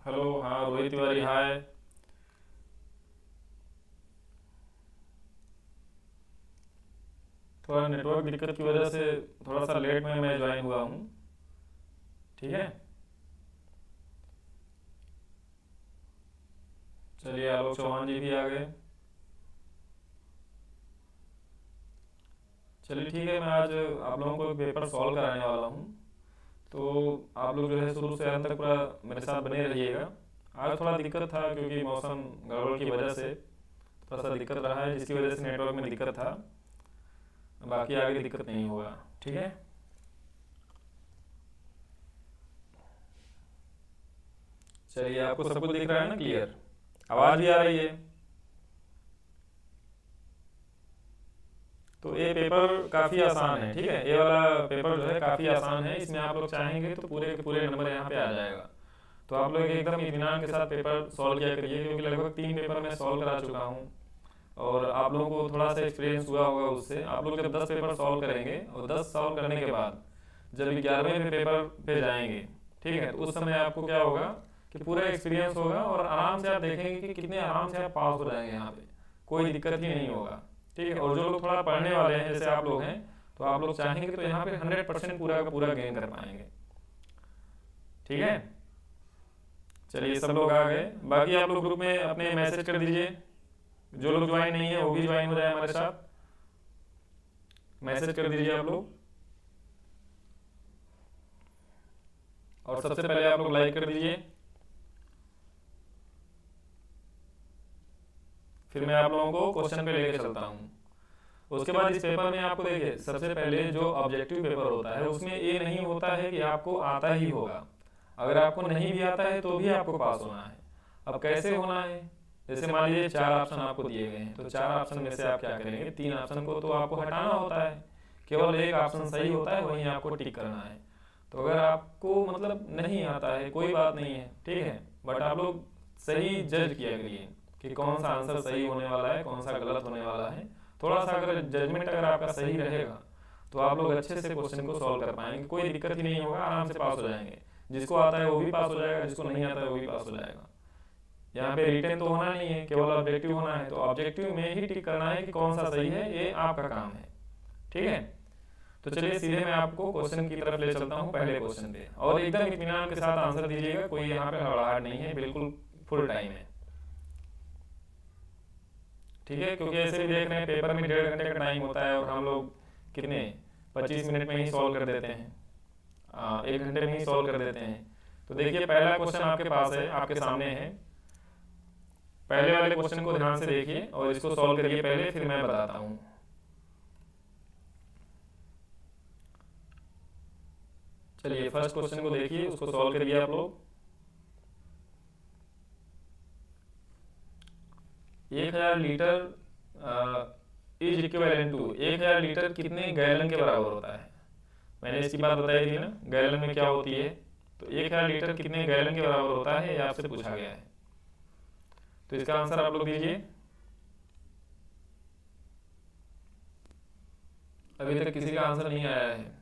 Hello, हाँ रोहित तिवारी, हाय। थोड़ा network दिक्कत की वजह से थोड़ा सा लेट में मैं ज्वाइन हुआ हूँ। ठीक है। चलिए, आलोक चौहान जी भी आ गए। चलिए ठीक है, मैं आज आप लोगों को एक पेपर सॉल्व कराने वाला हूँ। तो आप लोग जो है शुरू से अंत तक पूरा मेरे साथ बने रहिएगा। आज थोड़ा दिक्कत था क्योंकि मौसम गड़बड़ की वजह से थोड़ा सा दिक्कत रहा है, जिसकी वजह से नेटवर्क में दिक्कत था। बाकी आगे दिक्कत नहीं होगा। ठीक है। चलिए, आपको सब कुछ दिख रहा है ना, क्लियर? आवाज़ भी आ रही है? तो ये पेपर काफ़ी आसान है। ठीक है, ये वाला पेपर जो है काफ़ी आसान है। इसमें आप लोग चाहेंगे तो पूरे के पूरे नंबर यहाँ पे आ जाएगा। तो आप लोग एकदम इत्मीनान के साथ पेपर सॉल्व किया करिए, क्योंकि लगभग 3 पेपर मैं सॉल्व करा चुका हूँ। और आप लोगों को थोड़ा सा एक्सपीरियंस हुआ होगा उससे। आप लोग जब 10 पेपर सॉल्व करेंगे और 10 सॉल्व करने के बाद जब 11वें पेपर पे जाएंगे, ठीक है, तो उस समय आपको क्या होगा कि पूरा एक्सपीरियंस होगा और आराम से आप देखेंगे कि कितने आराम से आप पास हो जाएंगे यहाँ पे। कोई दिक्कत ही नहीं होगा। ठीक है। और जो लोग थोड़ा पढ़ने वाले हैं जैसे आप लोग हैं, तो आप लोग चाहेंगे तो यहाँ पे 100% पूरा का पूरा गेन कर पाएंगे। ठीक है। चलिए, सब लोग आ गए। बाकी आप लोग ग्रुप में अपने मैसेज कर दीजिए। जो लोग ज्वाइन नहीं है वो भी ज्वाइन हो जाए हमारे साथ। मैसेज कर दीजिए आप लोग। और सबसे पहले आप लोग लाइक कर दीजिए। फिर मैं आप लोगों को क्वेश्चन पे लेके चलता हूँ। उसके बाद इस पेपर में आपको देखिए, सबसे पहले जो ऑब्जेक्टिव पेपर होता है उसमें ये नहीं होता है कि आपको आता ही होगा। अगर आपको नहीं भी आता है तो भी आपको पास होना है। अब कैसे होना है? जैसे मान लीजिए 4 ऑप्शन आपको दिए गए हैं, तो 4 ऑप्शन में से आप क्या करेंगे, 3 ऑप्शन को तो आपको हटाना होता है। केवल एक ऑप्शन सही होता है, वहीं आपको टिक करना है। तो अगर आपको मतलब नहीं आता है कोई बात नहीं है, ठीक है, बट आप लोग सही जज किया करिए कि कौन सा आंसर सही होने वाला है, कौन सा गलत होने वाला है। थोड़ा सा अगर जजमेंट अगर आपका सही रहेगा तो आप लोग अच्छे से क्वेश्चन को सॉल्व कर पाएंगे। कोई दिक्कत ही नहीं होगा, आराम से पास हो जाएंगे। जिसको आता है वो भी पास हो जाएगा, जिसको नहीं आता है वो भी पास हो जाएगा। यहाँ पे रिटर्न तो होना नहीं है, केवल ऑब्जेक्टिव होना है। तो ऑब्जेक्टिव में ही टिक करना है कि कौन सा सही है, ये आपका काम है। ठीक है। तो चलिए सीधे मैं आपको क्वेश्चन की तरफ ले चलता हूँ, पहले क्वेश्चन पे। और एकदम इत्मीनान के साथ आंसर दीजिएगा, कोई यहाँ पे हड़बड़ाहट नहीं है, बिल्कुल फुल टाइम है। ठीक है, क्योंकि ऐसे भी देख रहे हैं पेपर में 1.5 घंटे का टाइम होता है और हम लोग कितने 25 मिनट में ही सॉल्व कर देते हैं। 1 घंटे में ही सॉल्व कर देते हैं। तो देखिए, पहला क्वेश्चन आपके पास है, आपके सामने है। पहले वाले क्वेश्चन को ध्यान से देखिए और इसको सॉल्व करिए पहले, फिर मैं बताता हूँ। चलिए, फर्स्ट क्वेश्चन को देखिए, उसको सॉल्व करिए आप लोग। 1,000 litre is equivalent to 1,000 litre कितने गैलन के बराबर होता है? मैंने इसकी बात बताई थी ना, गैलन में क्या होती है। तो 1,000 लीटर कितने गैलन के बराबर होता है, ये आपसे पूछा गया है। तो इसका आंसर आप लोग दीजिए। अभी तक किसी का आंसर नहीं आया है।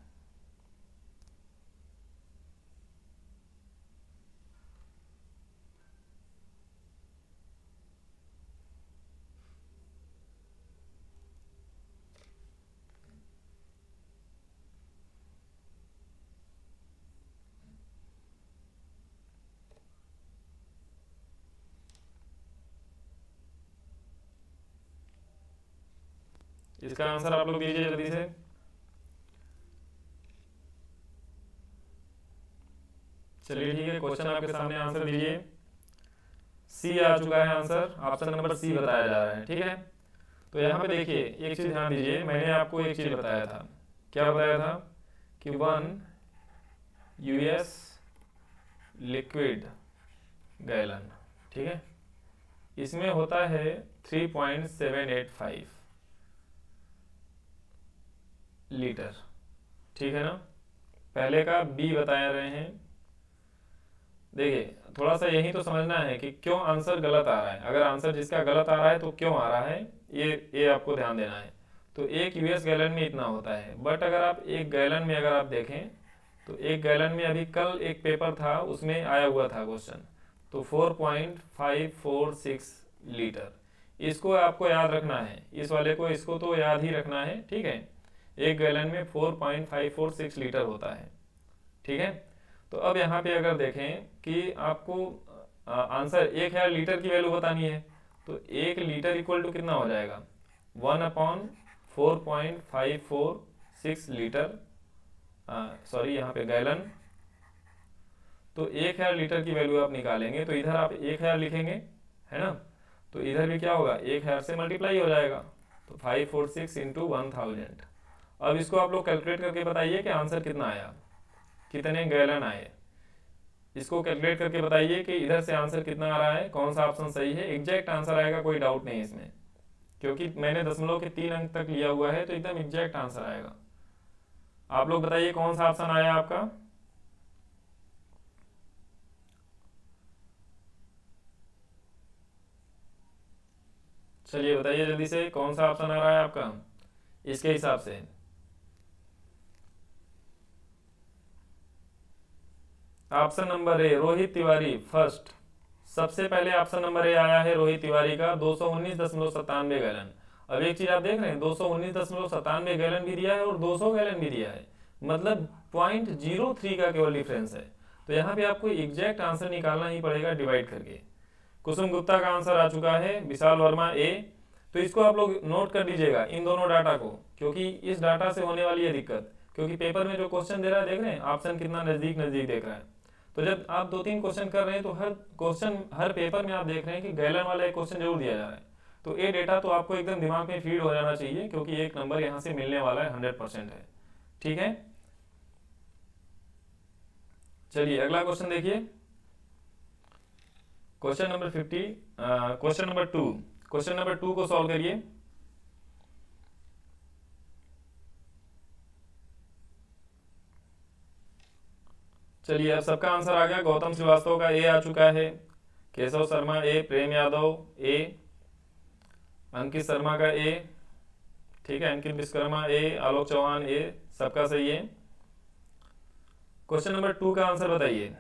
इसका आंसर आप लोग दीजिए जल्दी से। चलिए ठीक है, क्वेश्चन आपके सामने, आंसर दीजिए। सी आ चुका है आंसर, ऑप्शन नंबर सी बताया जा रहा है। ठीक है। तो यहाँ पे देखिए, एक चीज ध्यान दीजिए, मैंने आपको एक चीज बताया था। क्या बताया था? कि 1 US लिक्विड गैलन, ठीक है, इसमें होता है 3.785 लीटर। ठीक है ना? पहले का बी बताया रहे हैं। देखिए, थोड़ा सा यही तो समझना है कि क्यों आंसर गलत आ रहा है। अगर आंसर जिसका गलत आ रहा है तो क्यों आ रहा है, ये आपको ध्यान देना है। तो 1 US गैलन में इतना होता है, बट अगर आप 1 गैलन में अगर आप देखें तो 1 गैलन में अभी कल एक पेपर था, उसमें आया हुआ था क्वेश्चन। तो 4.546 लीटर। इसको आपको याद रखना है, इस वाले को, इसको तो याद ही रखना है, ठीक है। एक गैलन में 4.546 लीटर होता है, ठीक है। तो अब यहाँ पे अगर देखें कि आपको आंसर 1,000 लीटर की वैल्यू बतानी है, तो 1 लीटर इक्वल टू कितना हो जाएगा, 1/4.546 लीटर, सॉरी यहाँ पे गैलन। तो 1,000 लीटर की वैल्यू आप निकालेंगे तो इधर आप 1,000 लिखेंगे, है ना, तो इधर भी क्या होगा, 1,000 से मल्टीप्लाई हो जाएगा, तो 546 इंटू 1000। अब इसको आप लोग कैलकुलेट करके बताइए कि आंसर कितना आया, कितने गैलन आए। इसको कैलकुलेट करके बताइए कि इधर से आंसर कितना आ रहा है, कौन सा ऑप्शन सही है। एग्जैक्ट आंसर आएगा, कोई डाउट नहीं इसमें, क्योंकि मैंने दशमलव के 3 अंक तक लिया हुआ है, तो एकदम एग्जैक्ट आंसर आएगा। आप लोग बताइए कौन सा ऑप्शन आया आपका। चलिए बताइए जल्दी से, कौन सा ऑप्शन आ रहा है आपका इसके हिसाब से। Option number A Rohit Tiwari first, सबसे पहले ऑप्शन नंबर ए आया है रोहित तिवारी का, 219.97 गैलन। अब एक चीज आप देख रहे हैं, 219.97 गैलन भी दिया है और 200 गैलन भी दिया है, मतलब 0.03 का केवल डिफरेंस है। तो यहाँ पे आपको एग्जैक्ट आंसर निकालना ही पड़ेगा डिवाइड करके। कुसुम गुप्ता का आंसर आ चुका है, विशाल वर्मा ए। तो इसको आप लोग नोट कर लीजिएगा इन दोनों डाटा को, क्योंकि इस डाटा से होने वाली है दिक्कत, क्योंकि पेपर में जो क्वेश्चन दे रहा है, देख रहे हैं ऑप्शन कितना नजदीक नजदीक देख रहा है। तो जब आप 2-3 क्वेश्चन कर रहे हैं, तो हर क्वेश्चन, हर पेपर में आप देख रहे हैं कि गैलन वाला एक क्वेश्चन जरूर दिया जा रहा है। तो ये डेटा तो आपको एकदम दिमाग में फीड हो जाना चाहिए, क्योंकि एक नंबर यहाँ से मिलने वाला है, 100% है, ठीक है। चलिए अगला क्वेश्चन देखिए, question number 50, question number 2, question number 2 को सॉल्व करिए। चलिए अब सबका आंसर आ गया। गौतम श्रीवास्तव का ए आ चुका है, केशव शर्मा ए, प्रेम यादव ए, अंकित शर्मा का ए, ठीक है, अंकित विश्वकर्मा ए, आलोक चौहान ए, सबका सही है। क्वेश्चन नंबर 2 का आंसर बताइए।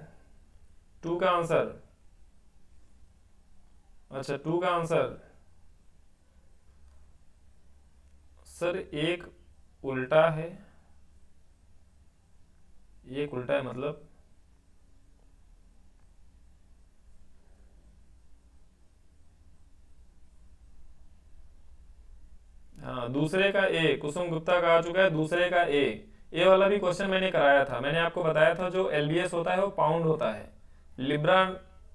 2 का आंसर, अच्छा 2 का आंसर सर एक उल्टा है, एक उल्टा है मतलब, हाँ दूसरे का ए, कुसुम गुप्ता का आ चुका है दूसरे का ए वाला भी क्वेश्चन मैंने कराया था। मैंने आपको बताया था जो एलबीएस होता है वो पाउंड होता है, लिब्रा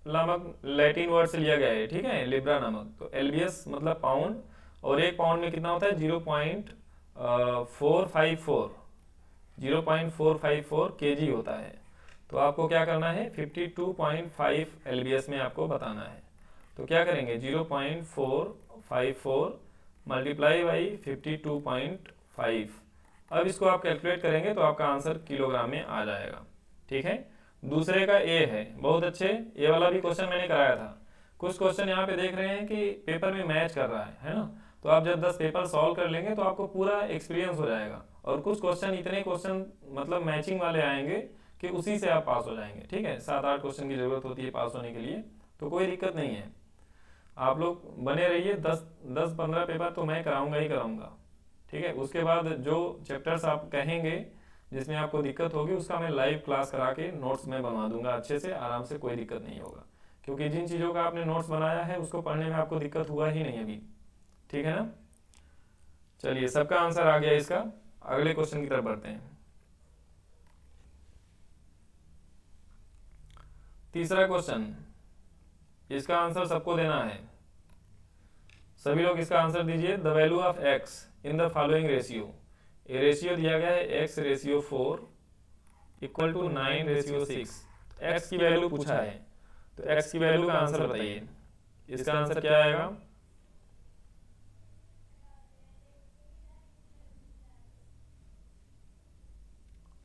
नामक लैटिन वर्ड से लिया गया है, ठीक है, लिब्रा नामक। तो एलबीएस मतलब पाउंड, और एक पाउंड में कितना होता है, 0.454 केजी होता है। तो आपको क्या करना है, 52.5 एलबीएस में आपको बताना है। तो क्या करेंगे, 0.454 मल्टीप्लाई बाई 52.5। अब इसको आप कैलकुलेट करेंगे तो आपका आंसर किलोग्राम में आ जाएगा, ठीक है। दूसरे का ए है, बहुत अच्छे, ए वाला भी क्वेश्चन मैंने कराया था। कुछ क्वेश्चन यहाँ पे देख रहे हैं कि पेपर में मैच कर रहा है ना, तो आप जब 10 पेपर सॉल्व कर लेंगे तो आपको पूरा एक्सपीरियंस हो जाएगा। और कुछ क्वेश्चन, इतने क्वेश्चन मतलब मैचिंग वाले आएंगे कि उसी से आप पास हो जाएंगे, ठीक है। 7-8 क्वेश्चन की जरूरत होती है पास होने के लिए, तो कोई दिक्कत नहीं है, आप लोग बने रहिए। 10-15 पेपर तो मैं कराऊंगा ही कराऊंगा, ठीक है। उसके बाद जो चैप्टर्स आप कहेंगे जिसमें आपको दिक्कत होगी, उसका मैं लाइव क्लास करा के नोट्स में बनवा दूंगा अच्छे से, आराम से, कोई दिक्कत नहीं होगा। क्योंकि जिन चीज़ों का आपने नोट्स बनाया है उसको पढ़ने में आपको दिक्कत हुआ ही नहीं अभी, ठीक है ना। चलिए सबका आंसर आ गया इसका, अगले क्वेश्चन की तरफ बढ़ते हैं। तीसरा क्वेश्चन, इसका आंसर सबको देना है, सभी लोग इसका आंसर दीजिए। The value of x in the following ratio, ये रेशियो दिया गया है x/4 इक्वल टू 9/6। एक्स की वैल्यू पूछा है, तो एक्स की वैल्यू का आंसर बताइए। इसका आंसर क्या आएगा,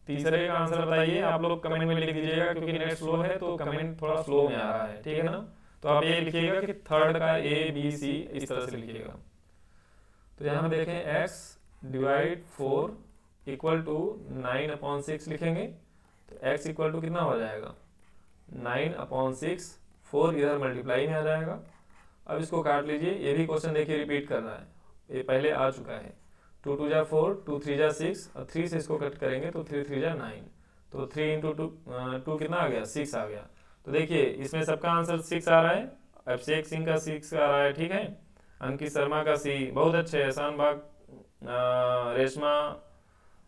तीसरे का आंसर बताइए। आप लोग कमेंट में लिख दीजिएगा, क्योंकि नेट स्लो है तो कमेंट थोड़ा स्लो में आ रहा है, ठीक है ना। तो आप ये लिखिएगा कि थर्ड का ए बी सी, इस तरह से लिखिएगा। तो यहाँ देखें x डिवाइड 4 इक्वल टू 9/6 लिखेंगे, तो x इक्वल टू कितना हो जाएगा, 9/6 4 इधर मल्टीप्लाई में आ जाएगा। अब इसको काट लीजिए, ये भी क्वेश्चन देखिए रिपीट कर रहा है, ये पहले आ चुका है। 2 2 जा 4, 2 3 जा 6 और 3 से इसको कट करेंगे तो 3 3 जा 9, तो 3 इंटू 2 कितना आ गया, 6 आ गया। तो देखिए इसमें सबका आंसर 6 आ रहा है। अभिषेक सिंह का 6 आ रहा है, ठीक है। अंकित शर्मा का सी, बहुत अच्छे। एहसान बाग, रेशमा,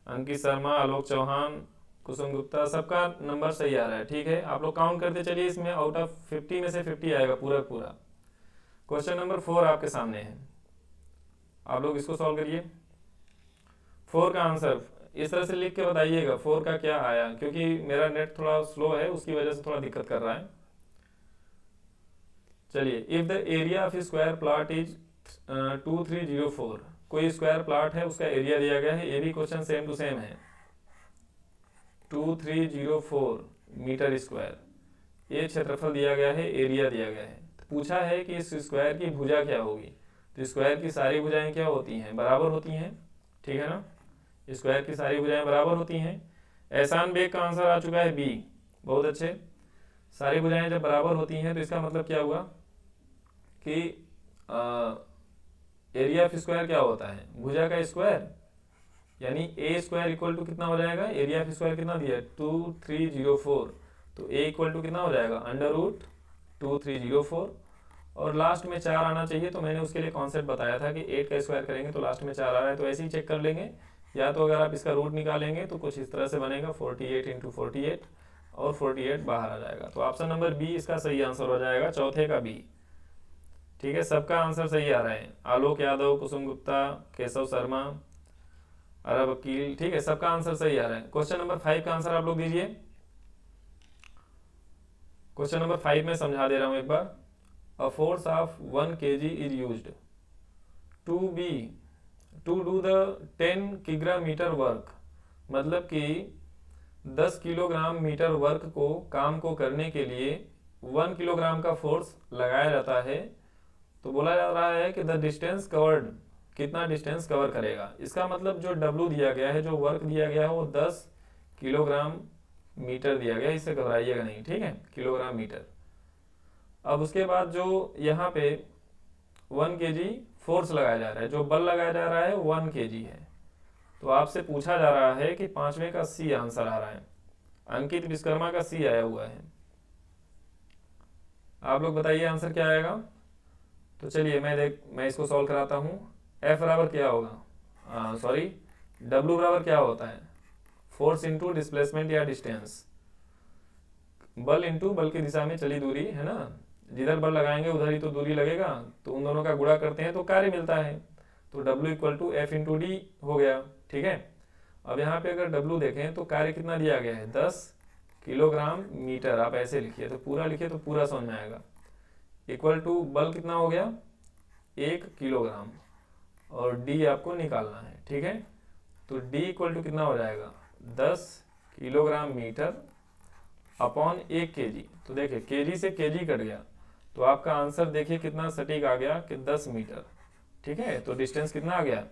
अंकित शर्मा, आलोक चौहान, कुसुम गुप्ता, सबका नंबर सही आ रहा है, ठीक है। आप लोग काउंट करते चलिए, इसमें आउट ऑफ 50 में से 50 आएगा पूरा पूरा। क्वेश्चन नंबर 4 आपके सामने है, आप लोग इसको सॉल्व करिए। 4 का आंसर इस तरह से लिख के बताइएगा 4 का क्या आया, क्योंकि मेरा नेट थोड़ा स्लो है, उसकी वजह से थोड़ा दिक्कत कर रहा है। चलिए, if the area of square plot is 2304, कोई स्क्वायर प्लॉट है, उसका एरिया दिया गया है। ये भी क्वेश्चन सेम टू सेम है। 2304 मीटर स्क्वायर, ये क्षेत्रफल दिया गया है, एरिया दिया गया है। तो पूछा है कि इस स्क्वायर की भुजा क्या होगी। तो स्क्वायर की सारी भुजाएं क्या होती हैं, बराबर होती हैं, ठीक है ना। स्क्वायर की सारी भुजाएं बराबर होती हैं। एहसान बेग का आंसर आ चुका है बी, बहुत अच्छे। सारी भुजाएं जब बराबर होती हैं तो इसका मतलब क्या हुआ कि एरिया ऑफ स्क्वायर क्या होता है, भुजा का स्क्वायर, यानी ए स्क्वायर इक्वल टू कितना हो जाएगा, एरिया ऑफ स्क्वायर कितना दिया है 2304, तो ए इक्वल टू कितना हो जाएगा अंडर रूट 2304, और लास्ट में 4 आना चाहिए। तो मैंने उसके लिए कॉन्सेप्ट बताया था कि 8 का स्क्वायर करेंगे तो लास्ट में 4 आ रहा है, तो ऐसे ही चेक कर लेंगे। या तो अगर आप इसका रूट निकालेंगे तो कुछ इस तरह से बनेगा 48 इंटू 48, और 48 बाहर आ जाएगा। तो ऑप्शन नंबर बी इसका सही आंसर हो जाएगा, चौथे का बी, ठीक है। सबका आंसर सही आ रहा है। आलोक यादव, कुसुम गुप्ता, केशव शर्मा, अरब वकील, ठीक है, सबका आंसर सही आ रहा है। क्वेश्चन नंबर 5 का आंसर आप लोग दीजिए। क्वेश्चन नंबर 5 में समझा दे रहा हूं एक बार। A force of 1 kg is used to do the 10 किग्रा मीटर वर्क, मतलब कि 10 किलोग्राम मीटर वर्क को, काम को करने के लिए 1 किलोग्राम का फोर्स लगाया जाता है। तो बोला जा रहा है कि द डिस्टेंस कवर्ड, कितना डिस्टेंस कवर करेगा। इसका मतलब जो W दिया गया है, जो वर्क दिया गया है, वो 10 किलोग्राम मीटर दिया गया है, इससे घबराइएगा नहीं, ठीक है, किलोग्राम मीटर। अब उसके बाद जो यहाँ पे 1 kg फोर्स लगाया जा रहा है, जो बल लगाया जा रहा है 1 kg है। तो आपसे पूछा जा रहा है कि 5वें का सी आंसर आ रहा है। अंकित विश्वकर्मा का सी आया हुआ है। आप लोग बताइए आंसर क्या आएगा। तो चलिए मैं इसको सॉल्व कराता हूँ। F बराबर क्या होगा, सॉरी W बराबर क्या होता है, फोर्स इंटू डिस्प्लेसमेंट या डिस्टेंस, बल इंटू बल की दिशा में चली दूरी, है ना। जिधर बल लगाएंगे उधर ही तो दूरी लगेगा, तो उन दोनों का गुणा करते हैं तो कार्य मिलता है। तो W equal to F into D हो गया, ठीक है। अब यहाँ पे अगर W देखें तो कार्य कितना दिया गया है 10 किलोग्राम मीटर, आप ऐसे लिखिए, तो पूरा लिखिए तो पूरा समझ में आएगा। इक्वल टू बल कितना हो गया 1 किलोग्राम, और D आपको निकालना है, ठीक है। तो D इक्वल टू कितना हो जाएगा 10 किलोग्राम मीटर अपॉन 1 kg। तो देखिए kg से kg कट गया, तो आपका आंसर देखिए कितना सटीक आ गया कि 10 मीटर, ठीक है। तो डिस्टेंस कितना आ गया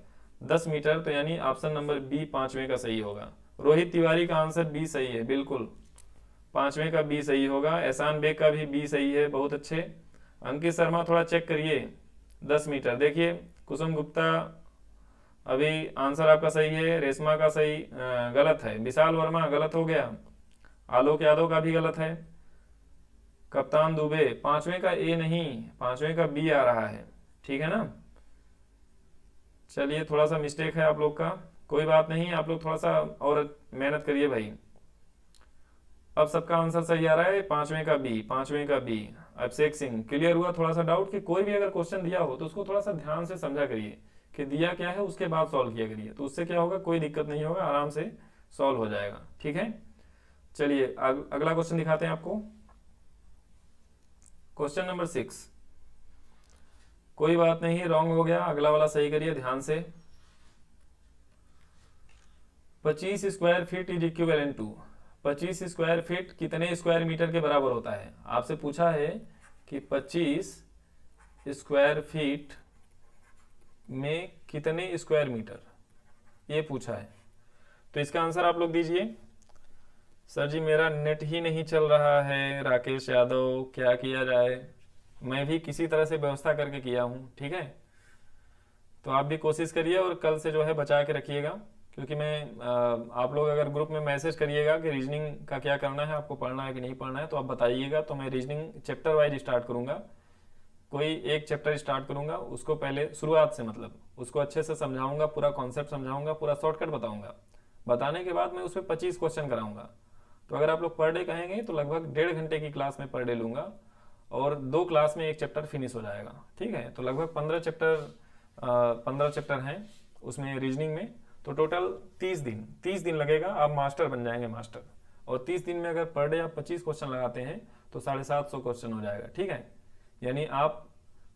10 मीटर, तो यानी ऑप्शन नंबर बी 5वें का सही होगा। रोहित तिवारी का आंसर बी सही है, बिल्कुल 5वें का बी सही होगा। एहसान बेग का भी बी सही है, बहुत अच्छे। अंकित शर्मा थोड़ा चेक करिए 10 मीटर। देखिए कुसुम गुप्ता अभी आंसर आपका सही है, रेशमा का सही गलत है, विशाल वर्मा गलत हो गया, आलोक यादव का भी गलत है, कप्तान दुबे 5वें का ए नहीं 5वें का बी आ रहा है, ठीक है ना। चलिए थोड़ा सा मिस्टेक है आप लोग का, कोई बात नहीं, आप लोग थोड़ा सा और मेहनत करिए भाई। अब सबका आंसर सही आ रहा है, 5वें का बी, 5वें का बी। अभिषेक सिंह क्लियर हुआ थोड़ा सा डाउट कि कोई भी अगर क्वेश्चन दिया हो तो उसको थोड़ा सा ध्यान से समझा करिए कि दिया क्या है, उसके बाद सॉल्व किया करिए, तो उससे क्या होगा कोई दिक्कत नहीं होगा, आराम से सॉल्व हो जाएगा, ठीक है। चलिए अगला क्वेश्चन दिखाते हैं आपको। क्वेश्चन नंबर 6, कोई बात नहीं रॉन्ग हो गया, अगला वाला सही करिए ध्यान से। 25 square feet is equivalent to, 25 square feet कितने स्क्वायर मीटर के बराबर होता है। आपसे पूछा है कि 25 स्क्वायर फीट में कितने स्क्वायर मीटर, ये पूछा है। तो इसका आंसर आप लोग दीजिए। सर जी मेरा नेट ही नहीं चल रहा है राकेश यादव, क्या किया जाए। मैं भी किसी तरह से व्यवस्था करके किया हूँ, ठीक है। तो आप भी कोशिश करिए और कल से जो है बचा के रखिएगा, क्योंकि आप लोग अगर ग्रुप में मैसेज करिएगा कि रीजनिंग का क्या करना है, आपको पढ़ना है कि नहीं पढ़ना है, तो आप बताइएगा, तो मैं रीजनिंग चैप्टर वाइज स्टार्ट करूँगा। कोई एक चैप्टर स्टार्ट करूँगा, उसको पहले शुरुआत से मतलब उसको अच्छे से समझाऊंगा, पूरा कॉन्सेप्ट समझाऊंगा, पूरा शॉर्टकट बताऊंगा। बताने के बाद मैं उसमें 25 क्वेश्चन कराऊंगा। तो अगर आप लोग पर डे कहेंगे तो लगभग 1.5 घंटे की क्लास में पर डे लूंगा, और 2 क्लास में एक चैप्टर फिनिश हो जाएगा, ठीक है। तो लगभग 15 चैप्टर हैं उसमें रीजनिंग में। तो टोटल 30 दिन लगेगा, आप मास्टर बन जाएंगे, मास्टर। और 30 दिन में अगर पर डे आप 25 क्वेश्चन लगाते हैं तो 750 क्वेश्चन हो जाएगा, ठीक है। यानी आप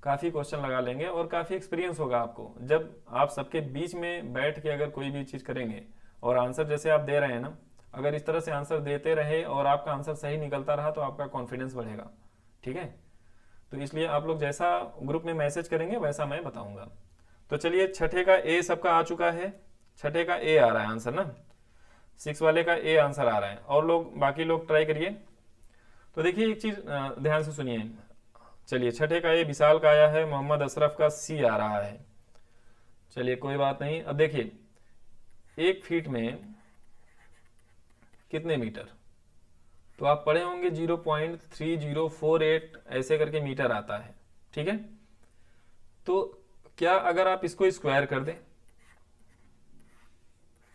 काफ़ी क्वेश्चन लगा लेंगे और काफ़ी एक्सपीरियंस होगा आपको। जब आप सबके बीच में बैठ के अगर कोई भी चीज़ करेंगे और आंसर जैसे आप दे रहे हैं ना, अगर इस तरह से आंसर देते रहे और आपका आंसर सही निकलता रहा तो आपका कॉन्फिडेंस बढ़ेगा, ठीक है। तो इसलिए आप लोग जैसा ग्रुप में मैसेज करेंगे वैसा मैं बताऊंगा। तो चलिए, छठे का ए सबका आ चुका है, छठे का ए आ रहा है आंसर ना, 6 वाले का ए आंसर आ रहा है। और लोग बाकी लोग ट्राई करिए। तो देखिए एक चीज़ ध्यान से सुनिए। चलिए, छठे का ए विशाल का आया है, मोहम्मद अशरफ का सी आ रहा है। चलिए कोई बात नहीं। अब देखिए 1 फीट में कितने मीटर, तो आप पढ़े होंगे 0.3048 ऐसे करके मीटर आता है, ठीक है। तो क्या अगर आप इसको स्क्वायर कर दें,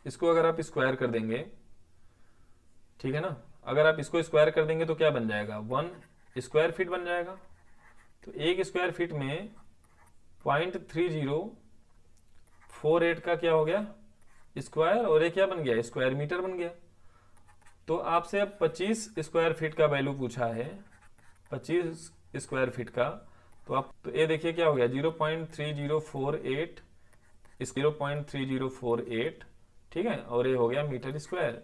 इसको अगर आप स्क्वायर कर देंगे, ठीक है ना, अगर आप इसको स्क्वायर कर देंगे तो क्या बन जाएगा, 1 स्क्वायर फीट बन जाएगा। तो 1 स्क्वायर फीट में 0.3048 का क्या हो गया, स्क्वायर, और ये क्या बन गया, स्क्वायर मीटर बन गया। तो आपसे अब 25 स्क्वायर फीट का वैल्यू पूछा है, 25 स्क्वायर फीट का। तो आप तो ये देखिए क्या हो गया, 0.3048, 0.3048, ठीक है, और ये हो गया मीटर स्क्वायर।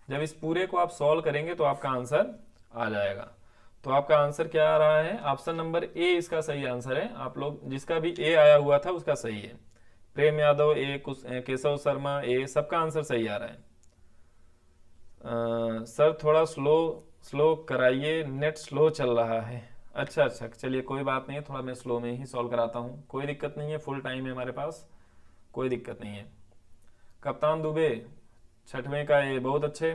जब इस पूरे को आप सॉल्व करेंगे तो आपका आंसर आ जाएगा। तो आपका आंसर क्या आ रहा है, ऑप्शन नंबर ए इसका सही आंसर है। आप लोग जिसका भी ए आया हुआ था उसका सही है। प्रेम यादव ए, केशव शर्मा ए, सबका आंसर सही आ रहा है। सर थोड़ा स्लो स्लो कराइए, नेट स्लो चल रहा है। अच्छा अच्छा, चलिए कोई बात नहीं है, थोड़ा मैं स्लो में ही सॉल्व कराता हूँ, कोई दिक्कत नहीं है, फुल टाइम है हमारे पास, कोई दिक्कत नहीं है। कप्तान दुबे, छठवें का ये बहुत अच्छे,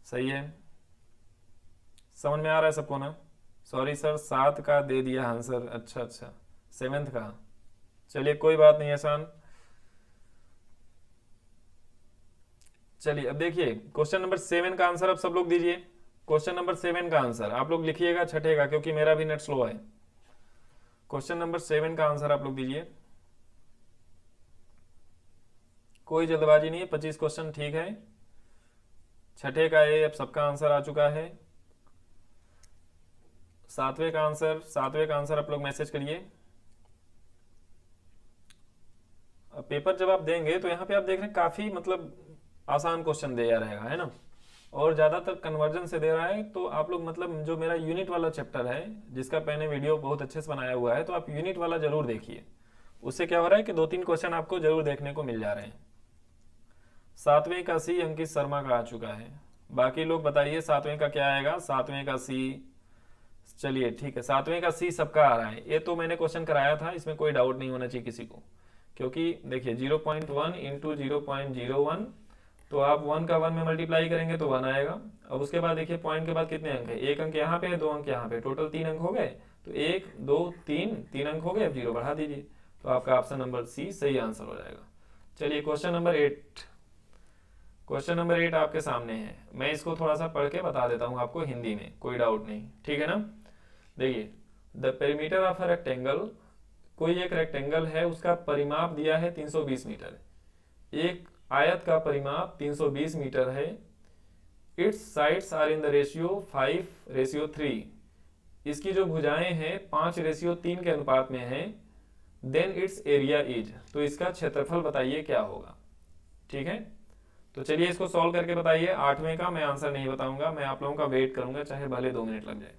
सही है, समझ में आ रहा है सबको ना। सॉरी सर, 7 का दे दिया आंसर, अच्छा अच्छा, 7th का, चलिए कोई बात नहीं आसान। चलिए अब देखिए क्वेश्चन नंबर 7 का आंसर अब सब लोग दीजिए। क्वेश्चन नंबर 7 का आंसर आप लोग लिखिएगा छठे का, क्योंकि मेरा भी नेट स्लो है। क्वेश्चन नंबर 7 का आंसर आप लोग दीजिए, कोई जल्दबाजी नहीं है, 25 क्वेश्चन ठीक है। छठे का ये अब सबका आंसर आ चुका है। 7वें का आंसर आप लोग मैसेज करिए। अब पेपर जब आप देंगे तो यहाँ पे आप देख रहे हैं काफी मतलब आसान क्वेश्चन दे रहेगा, है ना, और ज़्यादातर कन्वर्जन से दे रहा है। तो आप लोग मतलब जो मेरा यूनिट वाला चैप्टर है जिसका मैंने वीडियो बहुत अच्छे से बनाया हुआ है, तो आप यूनिट वाला जरूर देखिए। उससे क्या हो रहा है कि 2-3 क्वेश्चन आपको जरूर देखने को मिल जा रहे हैं। 7वें का सी अंकित शर्मा का आ चुका है। बाकी लोग बताइए 7वें का क्या आएगा, 7वें का सी। चलिए ठीक है, 7वें का सी सबका आ रहा है। ये तो मैंने क्वेश्चन कराया था, इसमें कोई डाउट नहीं होना चाहिए किसी को, क्योंकि देखिए 0.1 इंटू 0.01, तो आप 1 का 1 में मल्टीप्लाई करेंगे तो 1 आएगा। अब उसके बाद देखिए पॉइंट के बाद कितने अंक है, 1 अंक यहाँ पे है, 2 अंक यहाँ पे, टोटल 3 अंक हो गए। तो 1 2 3 अंक हो गए, अब 0 बढ़ा दीजिए, तो आपका ऑप्शन नंबर सी सही आंसर हो जाएगा। चलिए क्वेश्चन नंबर 8, क्वेश्चन नंबर 8 आपके सामने है। मैं इसको थोड़ा सा पढ़ के बता देता हूँ आपको हिंदी में, कोई डाउट नहीं, ठीक है ना। देखिए, the perimeter of a rectangle, कोई एक रेक्टेंगल है, उसका परिमाप दिया है 320 मीटर। एक आयत का परिमाप 320 मीटर है। Its sides are in the ratio 5:3। इसकी जो भुजाएं हैं 5:3 के अनुपात में है। देन इट्स एरिया इज, तो इसका क्षेत्रफल बताइए क्या होगा, ठीक है। तो चलिए इसको सॉल्व करके बताइए। 8वें का मैं आंसर नहीं बताऊंगा, मैं आप लोगों का वेट करूंगा, चाहे भले 2 मिनट लग जाए।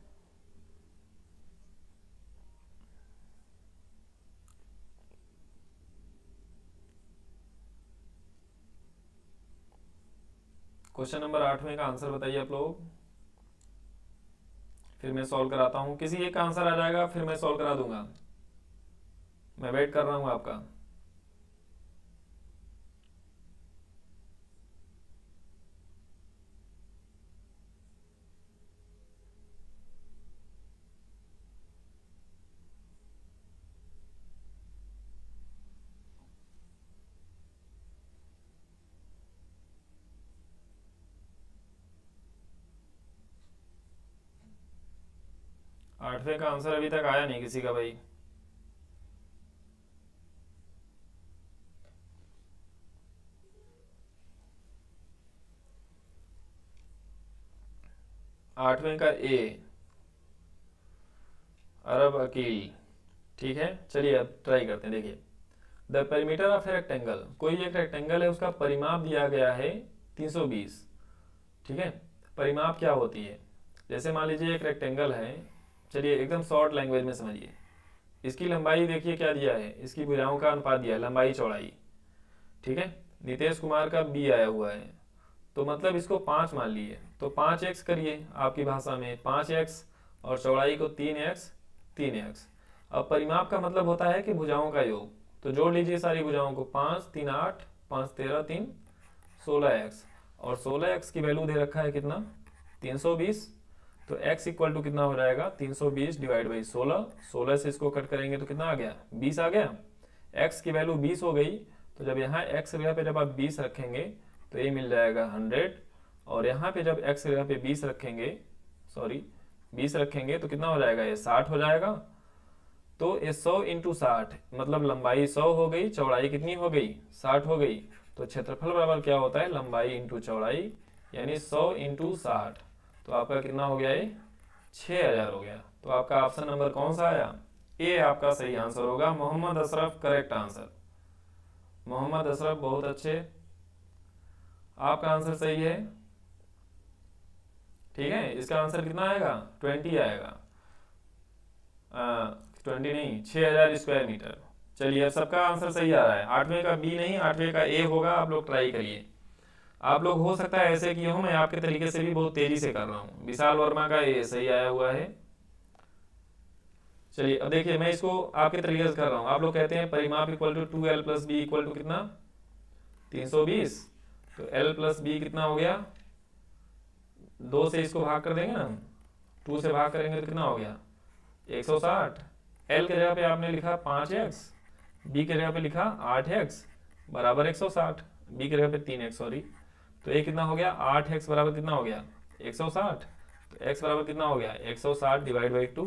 क्वेश्चन नंबर 8वें का आंसर बताइए आप लोग, फिर मैं सॉल्व कराता हूँ। किसी एक का आंसर आ जाएगा फिर मैं सॉल्व करा दूंगा। मैं वेट कर रहा हूँ आपका। आठवें का आंसर अभी तक आया नहीं किसी का भाई। आठवें का ए, अरब अकील। ठीक है, चलिए अब ट्राई करते हैं। देखिए, the perimeter of a rectangle, कोई एक रेक्टेंगल है, उसका परिमाप दिया गया है 320। ठीक है, परिमाप क्या होती है? जैसे मान लीजिए एक रेक्टेंगल है, चलिए एकदम शॉर्ट लैंग्वेज में समझिए। इसकी लंबाई देखिए क्या दिया है, इसकी भुजाओं का अनुपात दिया है, लंबाई चौड़ाई। ठीक है, नीतीश कुमार का बी आया हुआ है, तो मतलब इसको 5 मान लिए, तो 5x करिए आपकी भाषा में, 5x, और चौड़ाई को 3x, 3x। अब परिमाप का मतलब होता है कि भुजाओं का योग, तो जोड़ लीजिए सारी भुजाओं को, 5 3 8, 5 13 3 16x, और 16x की वैल्यू दे रखा है कितना, 320। तो x इक्वल टू कितना हो जाएगा, 320 डिवाइड बाई 16। 16 से इसको कट करेंगे तो कितना आ गया, 20 आ गया। x की वैल्यू 20 हो गई, तो जब यहाँ x की जगह पे जब आप 20 रखेंगे तो ये मिल जाएगा 100, और यहाँ पे जब x की जगह पे 20 रखेंगे, सॉरी 20 रखेंगे तो कितना हो जाएगा, ये 60 हो जाएगा। तो ये 100 इंटू 60, मतलब लंबाई 100 हो गई, चौड़ाई कितनी हो गई, 60 हो गई। तो क्षेत्रफल बराबर क्या होता है, लंबाई इंटू चौड़ाई, यानी 100 इंटू 60। तो आपका कितना हो गया, ये 6000 हो गया। तो आपका ऑप्शन नंबर कौन सा आया, ए आपका सही आंसर होगा। Mohammad Ashraf correct answer. मोहम्मद अशरफ बहुत अच्छे, आपका आंसर सही है। ठीक है, इसका आंसर कितना आएगा, 20 आएगा। 20 नहीं, 6000 स्क्वायर मीटर। चलिए अब सबका आंसर सही आ रहा है। 8वें का बी नहीं, 8वें का ए होगा। आप लोग ट्राई करिए। आप लोग हो सकता है ऐसे किए हो, मैं आपके तरीके से भी बहुत तेजी से कर रहा हूँ। विशाल वर्मा का ए सही आया हुआ है। चलिए अब देखिए, मैं इसको आपके तरीके से कर रहा हूँ। आप लोग कहते हैं परिमाप equal to 2l plus B equal to कितना, 320। तो l प्लस बी कितना हो गया, 2 से इसको भाग कर देंगे ना, 2 से भाग करेंगे तो कितना हो गया, 160। l के जगह पे आपने लिखा 5x, b के जगह पे लिखा 8x बराबर 160, b के जगह पे 3x, सॉरी। तो ये कितना हो गया, 8x बराबर कितना हो गया, 160। तो x बराबर कितना हो गया, 160 डिवाइड बाई 2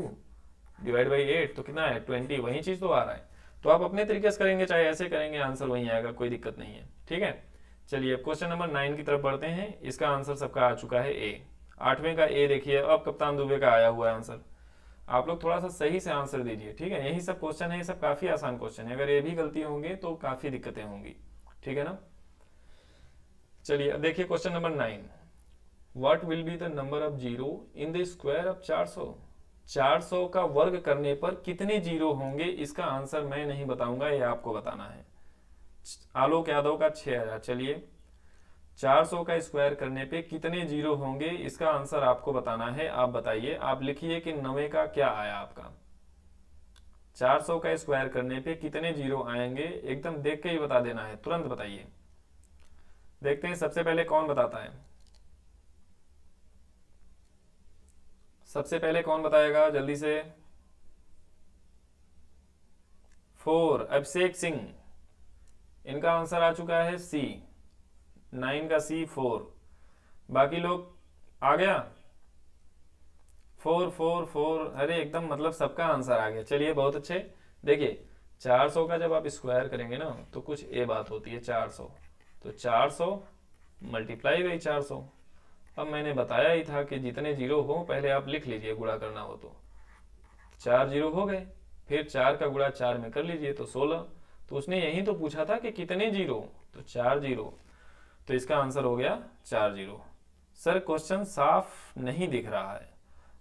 डिवाइड बाई 8, तो कितना है 20। वही चीज तो आ रहा है। तो आप अपने तरीके से करेंगे, चाहे ऐसे करेंगे, आंसर वही आएगा, कोई दिक्कत नहीं है। ठीक है, चलिए क्वेश्चन नंबर 9 की तरफ बढ़ते हैं। इसका आंसर सबका आ चुका है ए। 8वें का ए देखिए, अब कप्तान दुबे का आया हुआ है आंसर। आप लोग थोड़ा सा सही से आंसर दीजिए। ठीक है, यही सब क्वेश्चन है, ये सब काफी आसान क्वेश्चन है। अगर ये भी गलती होंगे तो काफी दिक्कतें होंगी। ठीक है ना, चलिए अब देखिए question number 9। What will be the number of zero in the square of 400। 400 का वर्ग करने पर कितने जीरो होंगे, इसका आंसर मैं नहीं बताऊंगा, ये आपको बताना है। आलोक यादव का 6000। चलिए 400 का स्क्वायर करने पे कितने जीरो होंगे, इसका आंसर आपको बताना है। आप बताइए, आप लिखिए कि 9 का क्या आया आपका। 400 का स्क्वायर करने पे कितने जीरो आएंगे, एकदम देख के ही बता देना है, तुरंत बताइए। देखते हैं सबसे पहले कौन बताता है। सबसे पहले कौन बताएगा जल्दी से, 4 अभिषेक सिंह, इनका आंसर आ चुका है सी। 9 का सी 4। बाकी लोग आ गया, 4 4 4, अरे एकदम मतलब सबका आंसर आ गया। चलिए बहुत अच्छे। देखिए 400 का जब आप स्क्वायर करेंगे ना तो कुछ ए बात होती है, 400, तो 400 मल्टीप्लाई बाई 400। अब मैंने बताया ही था कि जितने जीरो हो पहले आप लिख लीजिए, गुणा करना हो तो 4 जीरो हो गए, फिर 4 का गुणा 4 में कर लीजिए तो 16। तो उसने यही तो पूछा था कि कितने जीरो, तो 4 जीरो। तो इसका आंसर हो गया 4 जीरो। सर क्वेश्चन साफ नहीं दिख रहा है।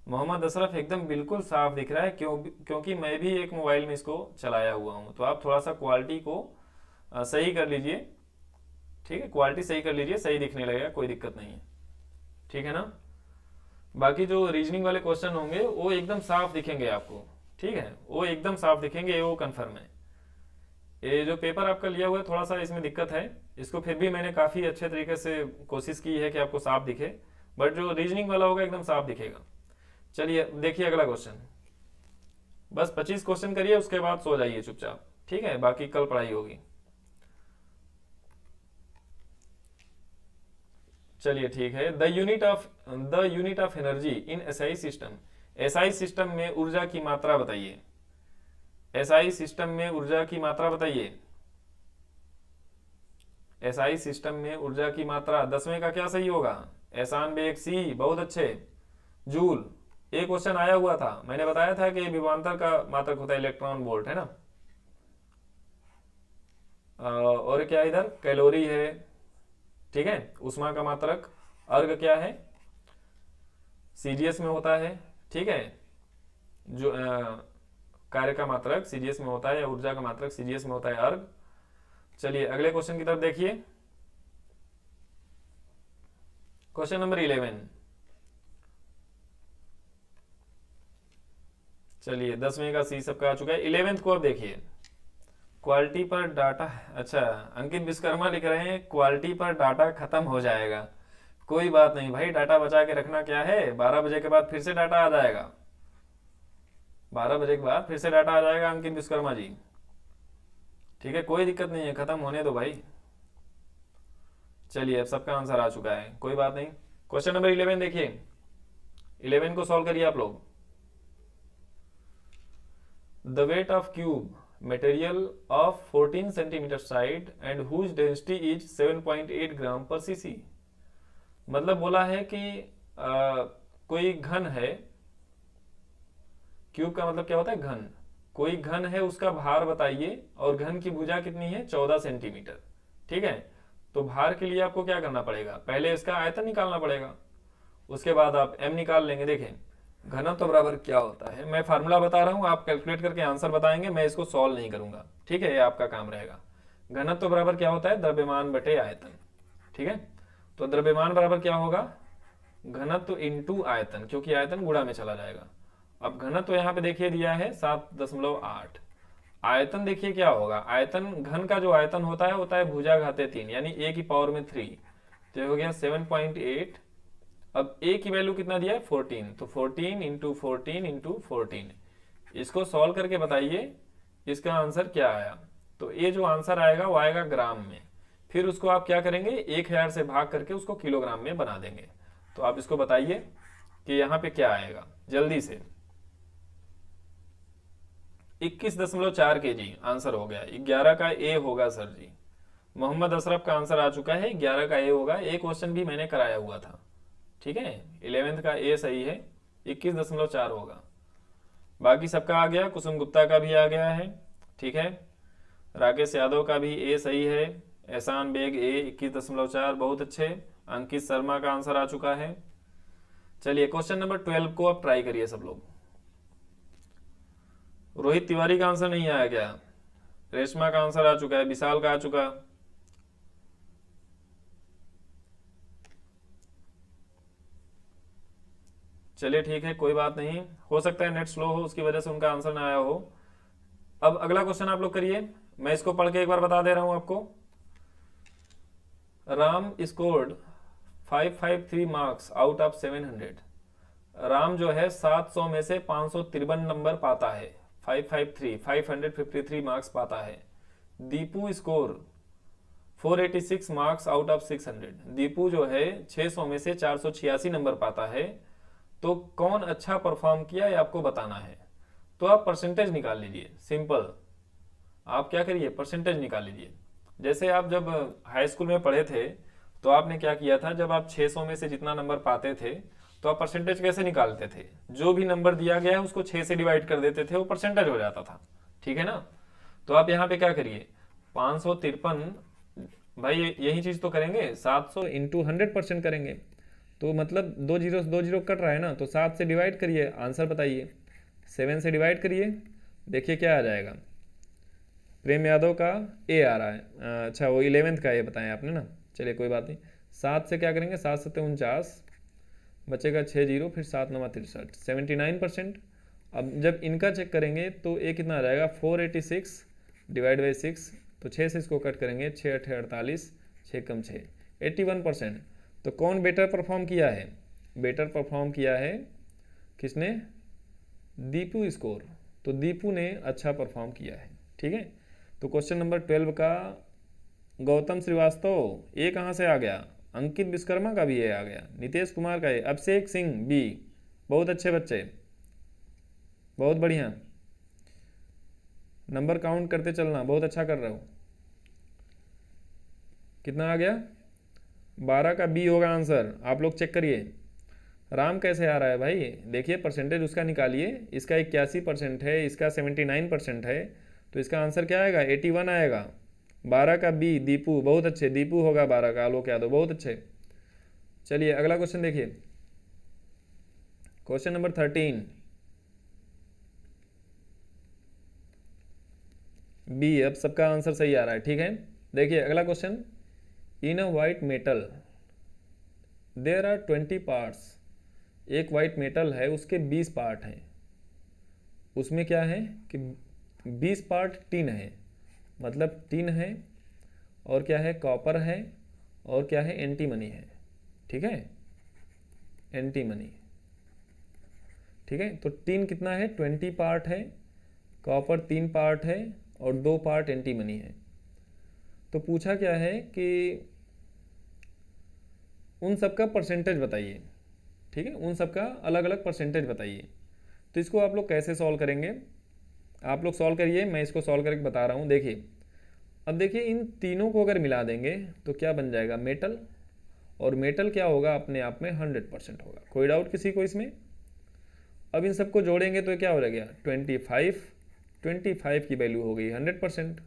मोहम्मद अशरफ एकदम बिल्कुल साफ दिख रहा है, क्योंकि मैं भी एक मोबाइल में इसको चलाया हुआ हूँ। तो आप थोड़ा सा क्वालिटी को सही कर लीजिए। ठीक है, क्वालिटी सही कर लीजिए, सही दिखने लगेगा, कोई दिक्कत नहीं है, ठीक है ना। बाकी जो रीजनिंग वाले क्वेश्चन होंगे वो एकदम साफ दिखेंगे आपको, ठीक है, वो एकदम साफ दिखेंगे, वो कंफर्म है। ये जो पेपर आपका लिया हुआ है थोड़ा सा इसमें दिक्कत है, इसको फिर भी मैंने काफ़ी अच्छे तरीके से कोशिश की है कि आपको साफ दिखे, बट जो रीजनिंग वाला होगा एकदम साफ दिखेगा। चलिए देखिए अगला क्वेश्चन, बस 25 क्वेश्चन करिए, उसके बाद सो जाइए चुपचाप, ठीक है, बाकी कल पढ़ाई होगी। चलिए ठीक है, the unit of energy in SI system, SI system में ऊर्जा की मात्रा बताइए, एसआई सिस्टम में ऊर्जा की मात्रा बताइए, एसआई सिस्टम में ऊर्जा की मात्रा 10वें का क्या सही होगा, एहसान बेग सी, बहुत अच्छे। जूल, एक क्वेश्चन आया हुआ था, मैंने बताया था कि विभवांतर का मात्रक होता है इलेक्ट्रॉन वोल्ट, है ना। और क्या इधर कैलोरी है, ठीक है, ऊष्मा का मात्रक, अर्ग क्या है, सीजीएस में होता है, ठीक है, जो कार्य का मात्रक सीजीएस में होता है, या ऊर्जा का मात्रक सीजीएस में होता है, अर्ग। चलिए अगले क्वेश्चन की तरफ देखिए, क्वेश्चन नंबर 11। चलिए 10वें का सी सबका आ चुका है, 11th को अब देखिए, क्वालिटी पर डाटा, अच्छा अंकित विश्वकर्मा लिख रहे हैं क्वालिटी पर डाटा खत्म हो जाएगा, कोई बात नहीं भाई, डाटा बचा के रखना, क्या है 12 बजे के बाद फिर से डाटा आ जाएगा, 12 बजे के बाद फिर से डाटा आ जाएगा अंकित विश्वकर्मा जी, ठीक है, कोई दिक्कत नहीं है, खत्म होने दो भाई। चलिए अब सबका आंसर आ चुका है, कोई बात नहीं। क्वेश्चन नंबर 11 देखिए, 11 को सॉल्व करिए आप लोग। The weight of cube material of 14 centimetre side and whose density is 7.8 gram per cc. मतलब बोला है कि कोई घन है, क्यूब का मतलब क्या होता है घन, कोई घन है, उसका भार बताइए, और घन की भुजा कितनी है 14 सेंटीमीटर, ठीक है। तो भार के लिए आपको क्या करना पड़ेगा, पहले इसका आयतन निकालना पड़ेगा, उसके बाद आप m निकाल लेंगे। देखें घनत्व तो बराबर क्या होता है, मैं फार्मूला बता रहा हूं, आप कैलकुलेट करके आंसर बताएंगे, मैं इसको सॉल्व नहीं करूंगा, ठीक है, ये आपका काम रहेगा। घनत्व तो बराबर क्या होता है, द्रव्यमान बटे आयतन, ठीक है। तो द्रव्यमान बराबर क्या होगा, घनत्व इंटू आयतन, क्योंकि आयतन गुणा में चला जाएगा। अब घनत्व तो यहाँ पे देखिए दिया है 7.8, आयतन देखिए क्या होगा, आयतन घन का जो आयतन होता है भुजा घाते 3, यानी a की पावर में 3, तो हो गया 7.8। अब a की वैल्यू कितना दिया है 14, तो 14 इंटू 14 इंटू 14, इसको सॉल्व करके बताइए इसका आंसर क्या आया। तो ये जो आंसर आएगा वो आएगा ग्राम में, फिर उसको आप क्या करेंगे 1000 से भाग करके उसको किलोग्राम में बना देंगे। तो आप इसको बताइए कि यहाँ पे क्या आएगा जल्दी से। 21.4 kg आंसर हो गया, 11 का ए होगा सर जी। मोहम्मद अशरफ का आंसर आ चुका है, 11 का ए होगा, एक क्वेश्चन भी मैंने कराया हुआ था, ठीक है, 11th का ए सही है, 21.4 होगा। बाकी सबका आ गया, कुसुम गुप्ता का भी आ गया है, ठीक है, राकेश यादव का भी ए सही है, एहसान बेग ए 21.4, बहुत अच्छे। अंकित शर्मा का आंसर आ चुका है। चलिए क्वेश्चन नंबर 12 को आप ट्राई करिए सब लोग। रोहित तिवारी का आंसर नहीं आया क्या, रेशमा का आंसर आ चुका है, विशाल का आ चुका, चलिए ठीक है, कोई बात नहीं, हो सकता है नेट स्लो हो उसकी वजह से उनका आंसर ना आया हो। अब अगला क्वेश्चन आप लोग करिए, मैं इसको पढ़ के एक बार बता दे रहा हूं आपको। Ram scored 553 marks out of 700। Ram जो है 700 में से 553 नंबर पाता है, 553 मार्क्स पाता है। Deepu score 486 marks out of 600। Deepu जो है 600 में से 486 नंबर पाता है। तो कौन अच्छा परफॉर्म किया ये आपको बताना है। तो आप परसेंटेज निकाल लीजिए, सिंपल, आप क्या करिए परसेंटेज निकाल लीजिए। जैसे आप जब हाई स्कूल में पढ़े थे तो आपने क्या किया था, जब आप 600 में से जितना नंबर पाते थे तो आप परसेंटेज कैसे निकालते थे, जो भी नंबर दिया गया है उसको 6 से डिवाइड कर देते थे, वो परसेंटेज हो जाता था, ठीक है ना। तो आप यहाँ पे क्या करिए 553, भाई यही चीज तो करेंगे, 700 इंटू 100% करेंगे, तो मतलब 2 जीरो कट रहा है ना, तो 7 से डिवाइड करिए, आंसर बताइए, 7 से डिवाइड करिए, देखिए क्या आ जाएगा, प्रेम यादव का ए आ रहा है। अच्छा, वो 11th का ए बताया आपने ना, चलिए कोई बात नहीं। 7 से क्या करेंगे, 7 7 49, बचेगा 6 जीरो, फिर 7 9 63, 79%। अब जब इनका चेक करेंगे तो ए कितना आ जाएगा, 486 डिवाइड बाई 6, तो 6 से इसको कट करेंगे, 6 8 48, 6 कम 6, 81%। तो कौन बेटर परफॉर्म किया है, बेटर परफॉर्म किया है किसने, दीपू स्कोर, तो दीपू ने अच्छा परफॉर्म किया है। ठीक है, तो क्वेश्चन नंबर 12 का गौतम श्रीवास्तव ए कहाँ से आ गया, अंकित विश्वकर्मा का भी ए आ गया, नीतीश कुमार का ए, अभिषेक सिंह बी। बहुत अच्छे बच्चे, बहुत बढ़िया, नंबर काउंट करते चलना, बहुत अच्छा कर रहे हो। कितना आ गया, 12 का बी होगा आंसर, आप लोग चेक करिए। राम कैसे आ रहा है भाई, देखिए परसेंटेज उसका निकालिए, इसका 81% है, इसका 79% है, तो इसका आंसर क्या आएगा, 81 आएगा। 12 का बी दीपू, बहुत अच्छे, दीपू होगा 12 का, आलोक यादव, बहुत अच्छे। चलिए अगला क्वेश्चन देखिए, क्वेश्चन नंबर 13 बी। अब सबका आंसर सही आ रहा है, ठीक है। देखिए अगला question, in a white metal there are 20 parts. एक वाइट मेटल है, उसके 20 पार्ट हैं, उसमें क्या है कि 20 पार्ट टिन है, मतलब टिन है, और क्या है, कॉपर है, और क्या है, एंटीमनी है। ठीक है, एंटीमनी। ठीक है, तो टिन कितना है, 20 पार्ट है, कॉपर 3 पार्ट है, और 2 पार्ट एंटीमनी है। तो पूछा क्या है कि उन सबका परसेंटेज बताइए। ठीक है, उन सबका अलग अलग परसेंटेज बताइए। तो इसको आप लोग कैसे सॉल्व करेंगे, आप लोग सॉल्व करिए, मैं इसको सॉल्व करके बता रहा हूँ। देखिए, अब देखिए इन तीनों को अगर मिला देंगे तो क्या बन जाएगा, मेटल, और मेटल क्या होगा, अपने आप में 100% होगा। कोई डाउट किसी को इसमें। अब इन सबको जोड़ेंगे तो क्या हो गया, 25 की वैल्यू हो गई 100%,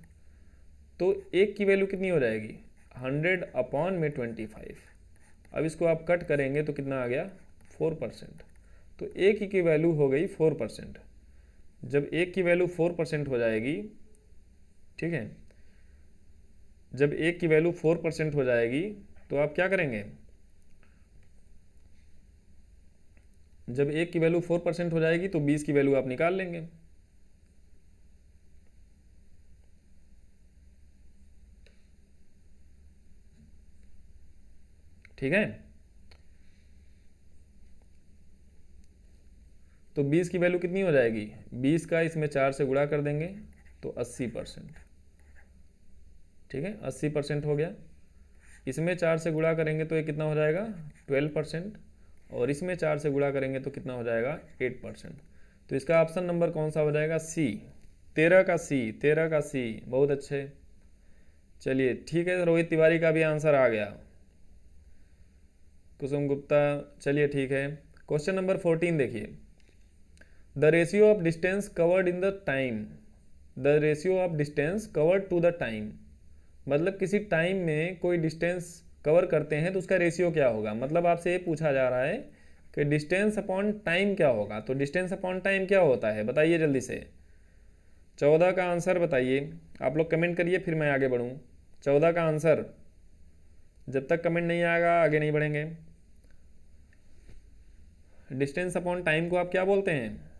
तो एक की वैल्यू कितनी हो जाएगी, 100 अपॉन में 25। अब इसको आप कट करेंगे तो कितना आ गया, 4%। तो एक की वैल्यू हो गई 4%। जब एक की वैल्यू 4% हो जाएगी, ठीक है, जब एक की वैल्यू 4% हो जाएगी तो आप क्या करेंगे, जब एक की वैल्यू 4% हो जाएगी तो 20 की वैल्यू आप निकाल लेंगे। ठीक है, तो 20 की वैल्यू कितनी हो जाएगी, 20 का इसमें 4 से गुणा कर देंगे तो 80%। ठीक है, 80% हो गया। इसमें 4 से गुणा करेंगे तो ये कितना हो जाएगा, 12%, और इसमें 4 से गुणा करेंगे तो कितना हो जाएगा, 8%। तो इसका ऑप्शन नंबर कौन सा हो जाएगा, सी, 13 का सी, 13 का सी, बहुत अच्छे। चलिए ठीक है, रोहित तिवारी का भी आंसर आ गया, कुसुम गुप्ता, चलिए ठीक है। क्वेश्चन नंबर 14 देखिए, the ratio of distance covered in the time, the ratio of distance covered to the time, मतलब किसी टाइम में कोई डिस्टेंस कवर करते हैं तो उसका रेशियो क्या होगा। मतलब आपसे ये पूछा जा रहा है कि डिस्टेंस अपॉन टाइम क्या होगा, तो डिस्टेंस अपॉन टाइम क्या होता है, बताइए जल्दी से। 14 का आंसर बताइए, आप लोग कमेंट करिए, फिर मैं आगे बढ़ूँ। 14 का आंसर, जब तक कमेंट नहीं आएगा आगे नहीं बढ़ेंगे। डिस्टेंस अपॉन टाइम को आप क्या बोलते हैं,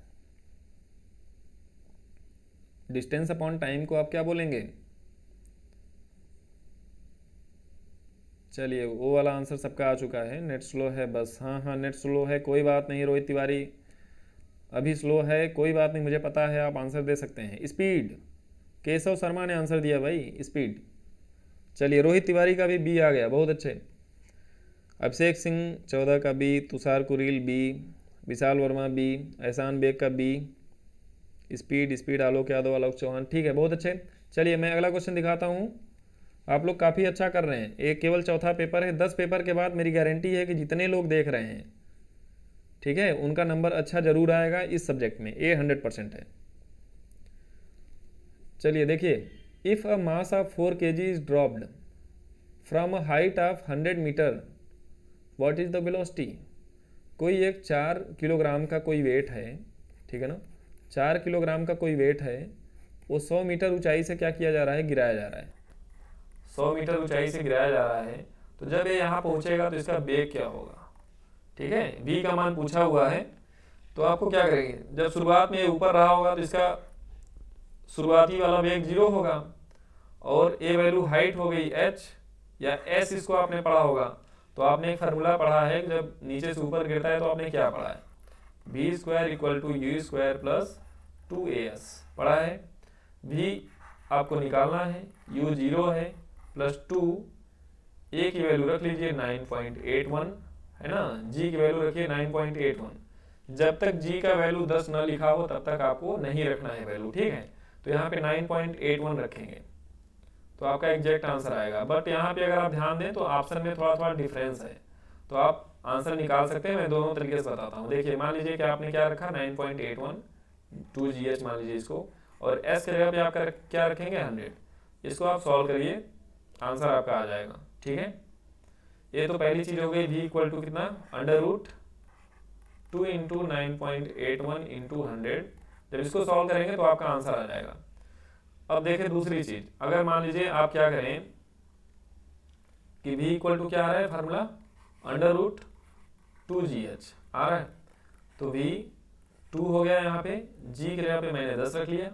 डिस्टेंस अपॉन टाइम को आप क्या बोलेंगे। चलिए वो वाला आंसर सबका आ चुका है, नेट स्लो है बस, हाँ हाँ नेट स्लो है, कोई बात नहीं रोहित तिवारी, अभी स्लो है, कोई बात नहीं, मुझे पता है, आप आंसर दे सकते हैं। स्पीड, केशव शर्मा ने आंसर दिया भाई, स्पीड। चलिए रोहित तिवारी का भी बी आ गया, बहुत अच्छे। अभिषेक सिंह 14 का बी, तुषार कुरील बी, विशाल वर्मा बी, एहसान बेग का बी, स्पीड स्पीड आलोक यादव, आलोक चौहान, ठीक है, बहुत अच्छे। चलिए मैं अगला क्वेश्चन दिखाता हूँ, आप लोग काफ़ी अच्छा कर रहे हैं। एक केवल चौथा पेपर है, 10 पेपर के बाद मेरी गारंटी है कि जितने लोग देख रहे हैं, ठीक है, उनका नंबर अच्छा जरूर आएगा इस सब्जेक्ट में, ए 100% है। चलिए देखिए, if a mass of 4 kg is dropped from a height of 100 metre, what is the velocity. कोई एक 4 किलोग्राम का कोई वेट है, ठीक है ना, 4 किलोग्राम का कोई वेट है, वो 100 मीटर ऊंचाई से क्या किया जा रहा है, गिराया जा रहा है। 100 मीटर ऊंचाई से गिराया जा रहा है, तो जब ये यहाँ पहुंचेगा तो इसका वेग क्या होगा, ठीक है। v का मान पूछा हुआ है, तो आपको क्या करेंगे, जब शुरुआत में ऊपर रहा होगा तो इसका शुरुआती वाला वेग 0 होगा, और a वैल्यू हाइट हो गई h या s, इसको आपने पढ़ा होगा। तो आपने एक फार्मूला पढ़ा है, जब नीचे से ऊपर गिरता है तो आपने क्या पढ़ा है, v square equal to u square plus 2as पढ़ा है। v आपको निकालना है, u 0 है, प्लस 2, a की वैल्यू रख लीजिए 9.81 है ना, g की वैल्यू रखिए 9.81। जब तक g का वैल्यू 10 न लिखा हो तब तक आपको नहीं रखना है वैल्यू, ठीक है। तो यहाँ पे 9.81 रखेंगे तो आपका एग्जैक्ट आंसर आएगा। बट यहाँ पे अगर आप ध्यान दें तो ऑप्शन में थोड़ा थोड़ा डिफरेंस है, तो आप आंसर निकाल सकते हैं। मैं दोनों तरीके से बताता हूँ। देखिए, मान लीजिए कि आपने क्या रखा, 9.81 2gh मान लीजिए इसको, और s की जगह पे आप क्या रखेंगे, 100। इसको आप सॉल्व करिए, आंसर आपका आ जाएगा, ठीक है। ये तो पहली चीज हो गई, v इक्वल टू कितना, √2 इंटू 9.81 इंटू 100। जब इसको सॉल्व करेंगे तो आपका आंसर आ जाएगा। अब देखें दूसरी चीज, अगर मान लीजिए आप क्या करें कि v इक्वल टू क्या आ रहा है फार्मूला, √2gh आ रहा है, तो v 2 हो गया यहाँ पे, g की जगह पे मैंने 10 रख लिया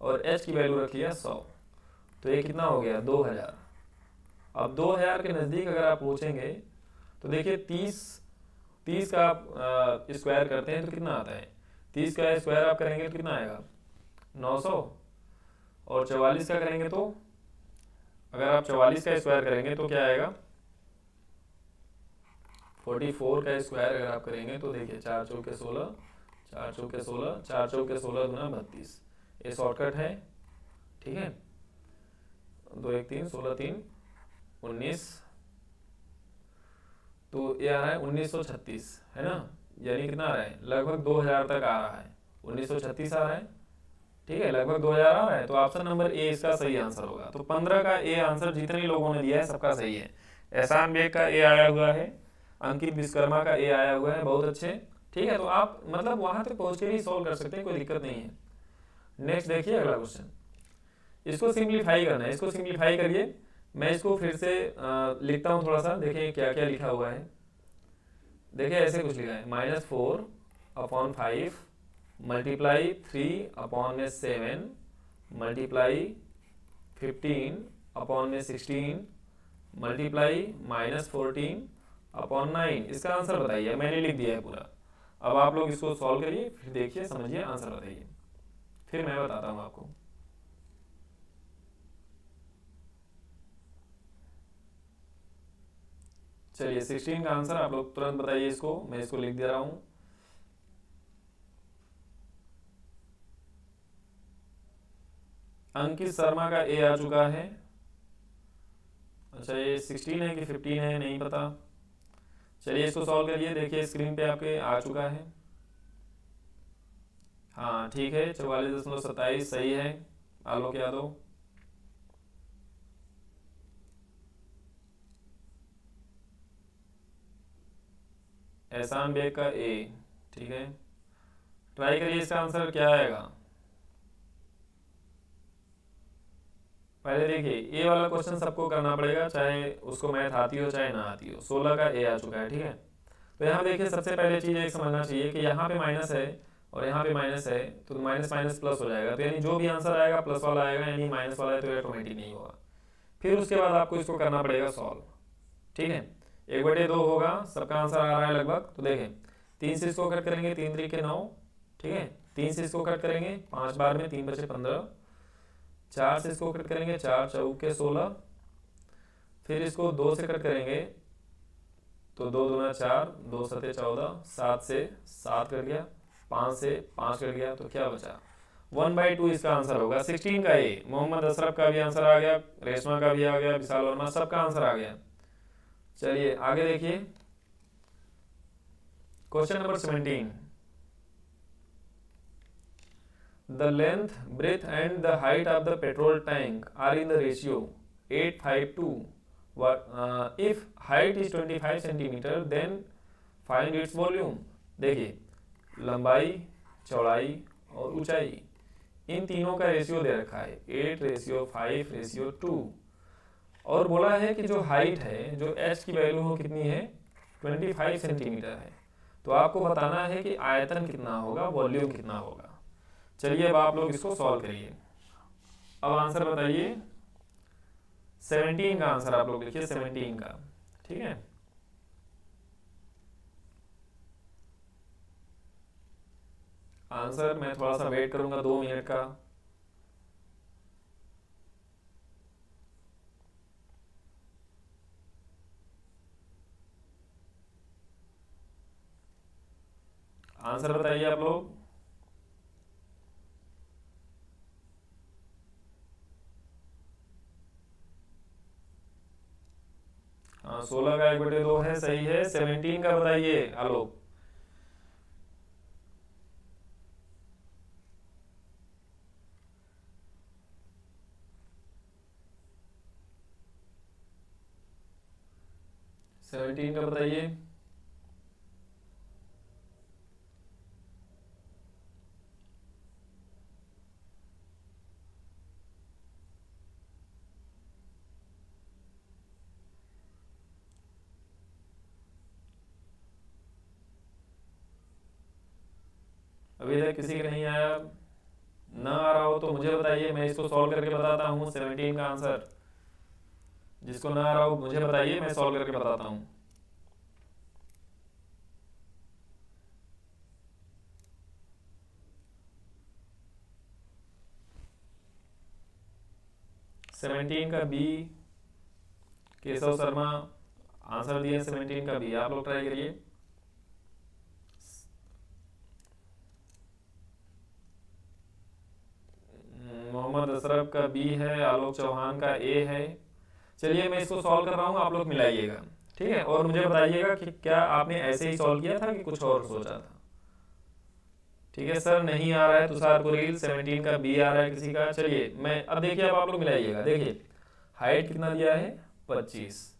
और h की वैल्यू रख लिया 100, तो ये कितना हो गया, 2000। अब 2000 के नज़दीक अगर आप पूछेंगे तो देखिए 30 का आप स्क्वायर करते हैं तो कितना आता है, 30 का स्क्वायर आप करेंगे तो कितना आएगा, 900। और 44 का करेंगे तो, अगर आप 44 का स्क्वायर करेंगे तो क्या आएगा, 44 का स्क्वायर अगर आप करेंगे तो देखिए 4 चौके 16, 4 चौके 16, 4 चौके 16 गुना 32, ये शॉर्टकट है, ठीक है। 2 1 3 16 3 19, तो ये आ रहा है 1936 है ना, यानी कितना आ रहा है, लगभग 2000 तक आ रहा है, 1936 आ रहा है, ठीक है, लगभग 2000 आ रहा है। तो ऑप्शन नंबर ए इसका सही आंसर होगा। तो 15 का ए आंसर जितने लोगों ने दिया है सबका सही है। एहसान बेग का ए आया हुआ है, अंकित विश्वकर्मा का ए आया हुआ है, बहुत अच्छे, ठीक है। तो आप मतलब वहां तक पहुंच के भी सॉल्व कर सकते हैं, कोई दिक्कत नहीं है। नेक्स्ट देखिए अगला क्वेश्चन, इसको सिंप्लीफाई करना है, इसको सिंप्लीफाई करिए। मैं इसको फिर से लिखता हूँ थोड़ा सा, देखिए क्या क्या लिखा हुआ है। देखिए ऐसे कुछ लिखा है, -4/5 मल्टीप्लाई 3/7 मल्टीप्लाई 15/16 मल्टीप्लाई -14/9। इसका आंसर बताइए, मैंने लिख दिया है पूरा। अब आप लोग इसको सॉल्व करिए, फिर देखिए, समझिए, आंसर बताइए, फिर मैं बताता हूँ आपको। चलिए 16 का आंसर आप लोग तुरंत बताइए, इसको मैं इसको लिख दे रहा हूं। अंकित शर्मा का ए आ चुका है। अच्छा, ये 16 है कि 15 है, नहीं पता। चलिए इसको सॉल्व करिए, देखिए स्क्रीन पे आपके आ चुका है। हाँ ठीक है, 44.27 सही है, आलोक यादव। एहसान बेग का ए, ठीक है, ट्राई करिए, इसका आंसर क्या आएगा। पहले देखिए, ए वाला क्वेश्चन सबको करना पड़ेगा, चाहे उसको मैथ आती हो चाहे ना आती हो। 16 का ए आ चुका है, ठीक है। तो यहाँ देखिए सबसे पहले चीज एक समझना चाहिए कि यहाँ पे माइनस है और यहाँ पे माइनस है, तो माइनस माइनस प्लस हो जाएगा। तो यानी जो भी आंसर आएगा प्लस वाला आएगा, यानी माइनस वाला है तो ऑटोमेटिक नहीं होगा। फिर उसके बाद आपको इसको करना पड़ेगा सॉल्व, ठीक है। 1/2 होगा, सबका आंसर आ रहा है लगभग। तो देखें 3 से इसको कट करेंगे, 3 3 9, ठीक है। 3 से इसको कट करेंगे 5 बार में, 3 बचे 15। 4 से इसको कट करेंगे, 4 चौके 16। फिर इसको 2 से कट करेंगे तो 2 दूना 4, 2 सते 14, 7 से 7 कट गया, 5 से 5 कट गया, तो क्या बचा, 1/2 इसका आंसर होगा। 16 का ए, मोहम्मद अशरफ का भी आंसर आ गया, रेशमा का भी आ गया, विशाल वर्मा, सबका आंसर आ गया। चलिए आगे देखिए, question number 17। The length, breadth and the height of the petrol tank are in the ratio 8:5:2. If height is 25 centimeter, then find its volume. देखिए लंबाई, चौड़ाई और ऊंचाई, इन तीनों का रेशियो दे रखा है 8:5:2 और बोला है कि जो हाइट है, जो h की वैल्यू हो कितनी है 25 सेंटीमीटर है। तो आपको बताना है कि आयतन कितना होगा, वॉल्यूम कितना होगा। चलिए अब आप लोग इसको सॉल्व करिए। अब आंसर बताइए। 17 का आंसर आप लोग लिखिए, 17 का। ठीक है, आंसर मैं थोड़ा सा वेट करूंगा 2 मिनट का। आंसर बताइए आप लोग। हाँ, 16 का 1/2 है, सही है। 17 का बताइए आलोक। सेवनटीन का बताइए। अभी तक किसी का नहीं आया? ना आ रहा हो तो मुझे बताइए, मैं इसको सॉल्व करके बताता हूँ 17 का आंसर। जिसको ना आ रहा हो मुझे बताइए, मैं सॉल्व करके बताता हूँ। सेवनटीन का बी, केशव शर्मा आंसर दिए 17 का बी। आप लोग ट्राई करिए। मोहम्मद अशरफ का बी है, आलोक चौहान का ए है। चलिए मैं इसको सॉल्व कर रहा हूँ, आप लोग मिलाइएगा। ठीक है, और मुझे बताइएगा कि क्या आपने ऐसे ही सॉल्व किया था कि कुछ और सोचा था। ठीक है सर, नहीं आ रहा है तुषार कुरील। 17 का बी आ रहा है किसी का। चलिए मैं अब देखिए, अब आप लोग मिलाइएगा। देखिए हाइट कितना दिया है 25।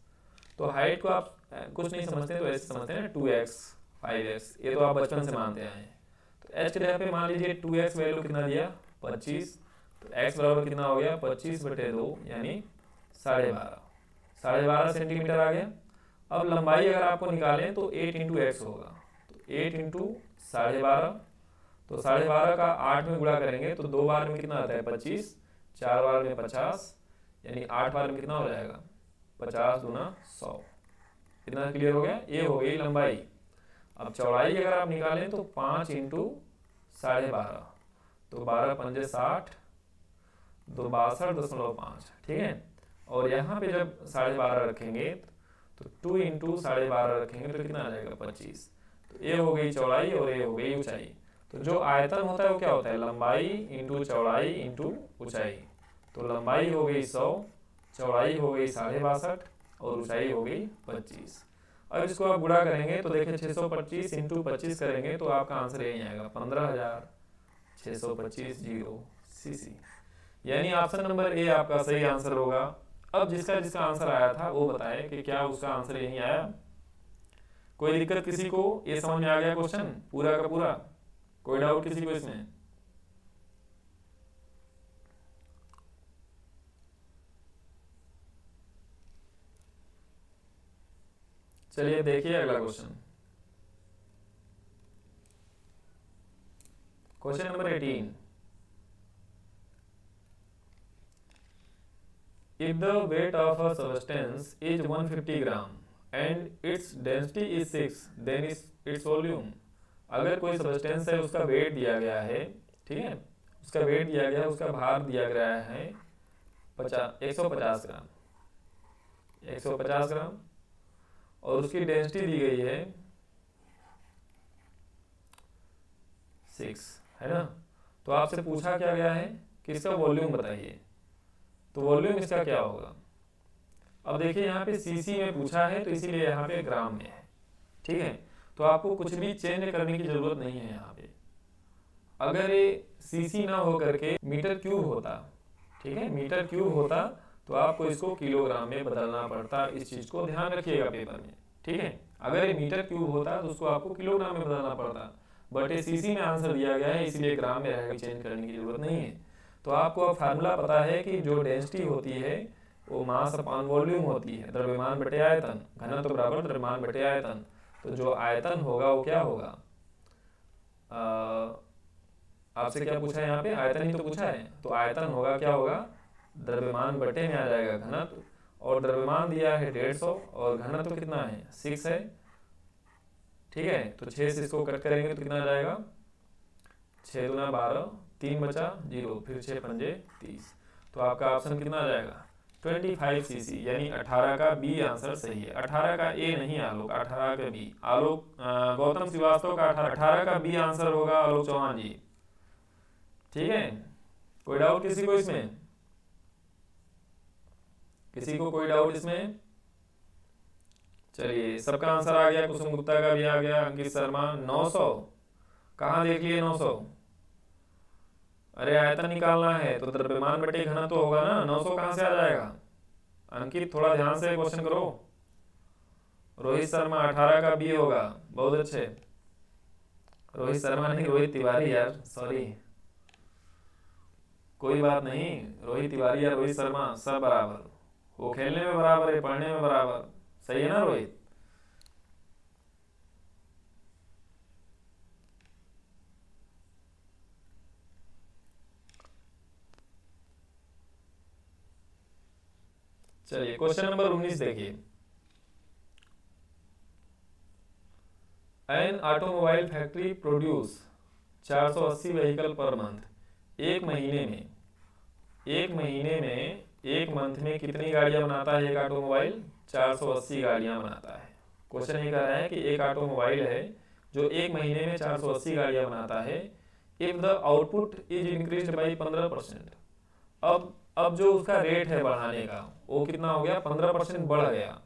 तो हाइट को आप कुछ नहीं समझते तो ऐसे समझते हैं 2x 5x, ये तो आप बचपन से मानते आए हैं। तो h के जगह पे मान लीजिए 2x वैल्यू कितना दिया 25, तो x बराबर कितना हो गया 25/2 यानी 12.5। 12.5 सेंटीमीटर आ गया। अब लंबाई अगर आपको निकालें तो 8 इंटू एक्स होगा। तो 8 इंटू 12.5, तो 12.5 का 8 में गुणा करेंगे तो 2 बार में कितना आता है 25, 4 बार में 50, यानी 8 बार में कितना हो जाएगा 50 दूना 100। कितना क्लियर हो गया? ये हो गई लंबाई। अब चौड़ाई अगर आप निकालें तो 5 इंटू 12.5, तो 12 पंजे 60, 2 62.5। ठीक है, और यहाँ पे जब 12.5 रखेंगे तो 2 इंटू 12.5 रखेंगे तो कितना आ जाएगा 25। तो ये हो गई चौड़ाई और ये हो गई ऊंचाई। तो जो आयतन होता है वो क्या होता है, लंबाई इंटू चौड़ाई इंटू ऊंचाई। तो लंबाई हो गई 100, चौड़ाई हो गई 62.5 और ऊंचाई हो गई 25। अब इसको आप गुणा करेंगे तो देखिए 625 इंटू 25 करेंगे तो आपका आंसर यही आएगा 15,625 सीसी। यानी ऑप्शन नंबर ए आपका सही आंसर होगा। अब जिसका जिसका आंसर आया था वो बताए कि क्या उसका आंसर यही आया। कोई दिक्कत किसी को? ये समझ में आ गया क्वेश्चन पूरा का पूरा? कोई डाउट किसी को इसमें? चलिए देखिए अगला question. Question number 18। If the weight of a substance is 150 gram and its density is 6, then its volume। अगर कोई सब्सटेंस है, उसका वेट दिया गया है, ठीक है, उसका वेट दिया गया है, उसका भार दिया गया है 150 ग्राम, 150 ग्राम, और उसकी डेंसिटी दी गई है 6, है ना। तो आपसे पूछा क्या गया है कि इसका वॉल्यूम बताइए। तो वॉल्यूम इसका क्या होगा? अब देखिए यहाँ पे सीसी में पूछा है तो इसीलिए यहाँ पे ग्राम में है। ठीक है, तो आपको कुछ भी चेंज करने की जरूरत नहीं है यहाँ पे। अगर ये सीसी ना हो करके मीटर क्यूब होता, ठीक है, मीटर क्यूब होता तो आपको इसको किलोग्राम में बदलना पड़ता। इस चीज को ध्यान रखिएगा पेपर में। ठीक है, अगर ये मीटर क्यूब होता तो उसको आपको किलोग्राम में बदलना पड़ता। बटे सीसी में आंसर दिया गया है, इसीलिए ग्राम में रहेगा, चेंज करने की जरूरत नहीं है। तो आपको अब फार्मूला पता है कि जो डेंसिटी होती है वो मास अपॉन वॉल्यूम होती है, द्रव्यमान बटे आयतन, घनत्व तो बराबर द्रव्यमान बटे आयतन। तो जो आयतन होगा वो क्या होगा, आपसे क्या पूछा है यहाँ पे, आयतन ही तो पूछा है, तो आयतन होगा क्या होगा, द्रव्यमान बटे में आ जाएगा घनत्व, और द्रव्यमान दिया है 150 और घनत्व कितना है 6 है, ठीक है। तो 6 से इसको कट करेंगे तो कितना आ जाएगा, 6 दूना 12, 3 बचा 0, फिर 6 पंजे 30। तो आपका ऑप्शन कितना आ जाएगा 25 सीसी, यानी 18 का बी आंसर सही है। 18 का ए नहीं आलोक, 18 का बी। आलोक गौतम श्रीवास्तव का 18 का बी आंसर होगा, आलोक चौहान जी, ठीक है। कोई डाउट किसी को इसमें, किसी को कोई डाउट इसमें? चलिए सबका आंसर आ गया, कुसुम गुप्ता का भी आ गया, अंकित शर्मा 900, कहाँ देख लिए 900? अरे आयतन निकालना है तो द्रव्यमान बटे घनत्व तो होगा ना, 900 कहाँ से आ जाएगा? अंकित थोड़ा ध्यान से क्वेश्चन करो। रोहित शर्मा 18 का बी होगा, बहुत अच्छे। रोहित शर्मा नहीं, रोहित तिवारी यार, सॉरी, कोई बात नहीं, रोहित तिवारी या रोहित शर्मा सब बराबर, वो खेलने में बराबर है, पढ़ने में बराबर, सही है ना रोहित? चलिए क्वेश्चन नंबर 19 देखिए। An automobile factory produce 480 vehicle per month. एक महीने में एक मंथ में कितनी गाड़ियां बनाता है एक ऑटोमोबाइल? 480 गाड़ियां बनाता है। क्वेश्चन ये कह रहा है कि एक ऑटोमोबाइल है जो एक महीने में 480 गाड़ियां बनाता है, if the output is increased by 15%। अब जो उसका रेट है बढ़ाने का वो कितना हो गया, 15% बढ़ गया।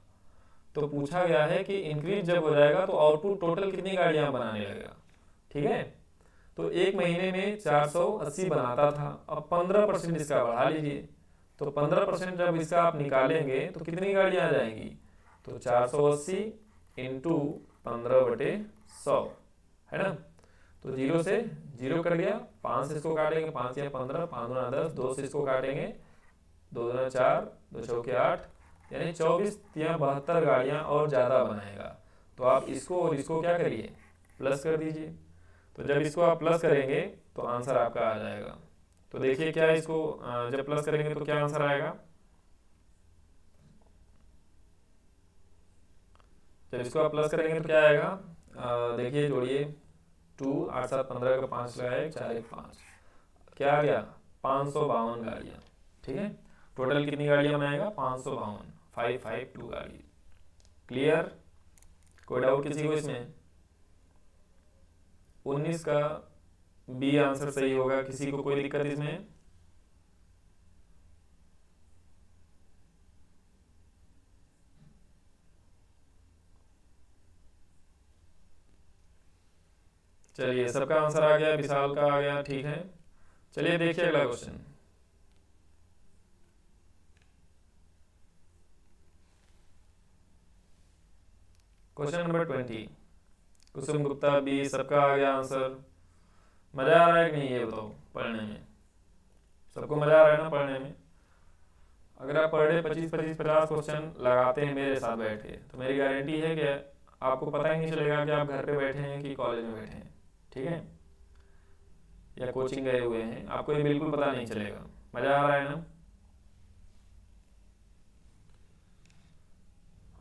तो पूछा गया है कि इंक्रीज जब हो जाएगा तो आउटपुट टोटल कितनी गाड़ियां बनाने लगेगा, ठीक है। तो एक महीने में 480 बनाता था, अब 15% इसका बढ़ा लीजिए, तो 15% जब इसका आप निकालेंगे तो कितनी गाड़ियां आ जाएंगी, तो 480 इंटू 15/100 है ना। तो 0 से 0 कट गया, 5 से इसको काटेंगे, 5 या 15, 5 दूना 10, 2 से इसको काटेंगे, 2 दूना 4, 2 चौके 8, यानी 24 या 72 गाड़ियां और ज़्यादा बनाएगा। तो आप इसको और इसको क्या करिए, प्लस कर दीजिए। तो जब इसको आप प्लस करेंगे तो आंसर आपका आ जाएगा। तो देखिए क्या इसको जब प्लस करेंगे तो क्या आंसर आएगा, जब इसको आप प्लस करेंगे तो क्या आएगा, देखिए जोड़िए, 2 8 7 15 का 5 लगाए, 4 1 5, क्या आ गया 552 गाड़ियाँ, ठीक है। टोटल कितनी गाड़ियाँ बनाएगा, 552, 552 गाड़ी। क्लियर? कोई डाउट किसी को इसमें? 19 का बी आंसर सही होगा, किसी को कोई दिक्कत इसमें? चलिए सबका आंसर आ गया, विशाल का आ गया, ठीक है। चलिए देखिए अगला क्वेश्चन। क्वेश्चन नंबर 20, कुसुम गुप्ता बी, सबका आ गया आंसर। मजा आ रहा है कि नहीं ये बताओ पढ़ने में? सबको मजा आ रहा है ना पढ़ने में? अगर आप पर डे 25-50 क्वेश्चन लगाते हैं मेरे साथ बैठ के तो मेरी गारंटी है कि आपको पता ही नहीं चलेगा कि आप घर पे बैठे हैं कि कॉलेज में बैठे हैं, ठीक है, या कोचिंग गए हुए हैं, आपको ये बिल्कुल पता नहीं चलेगा। मजा आ रहा है ना?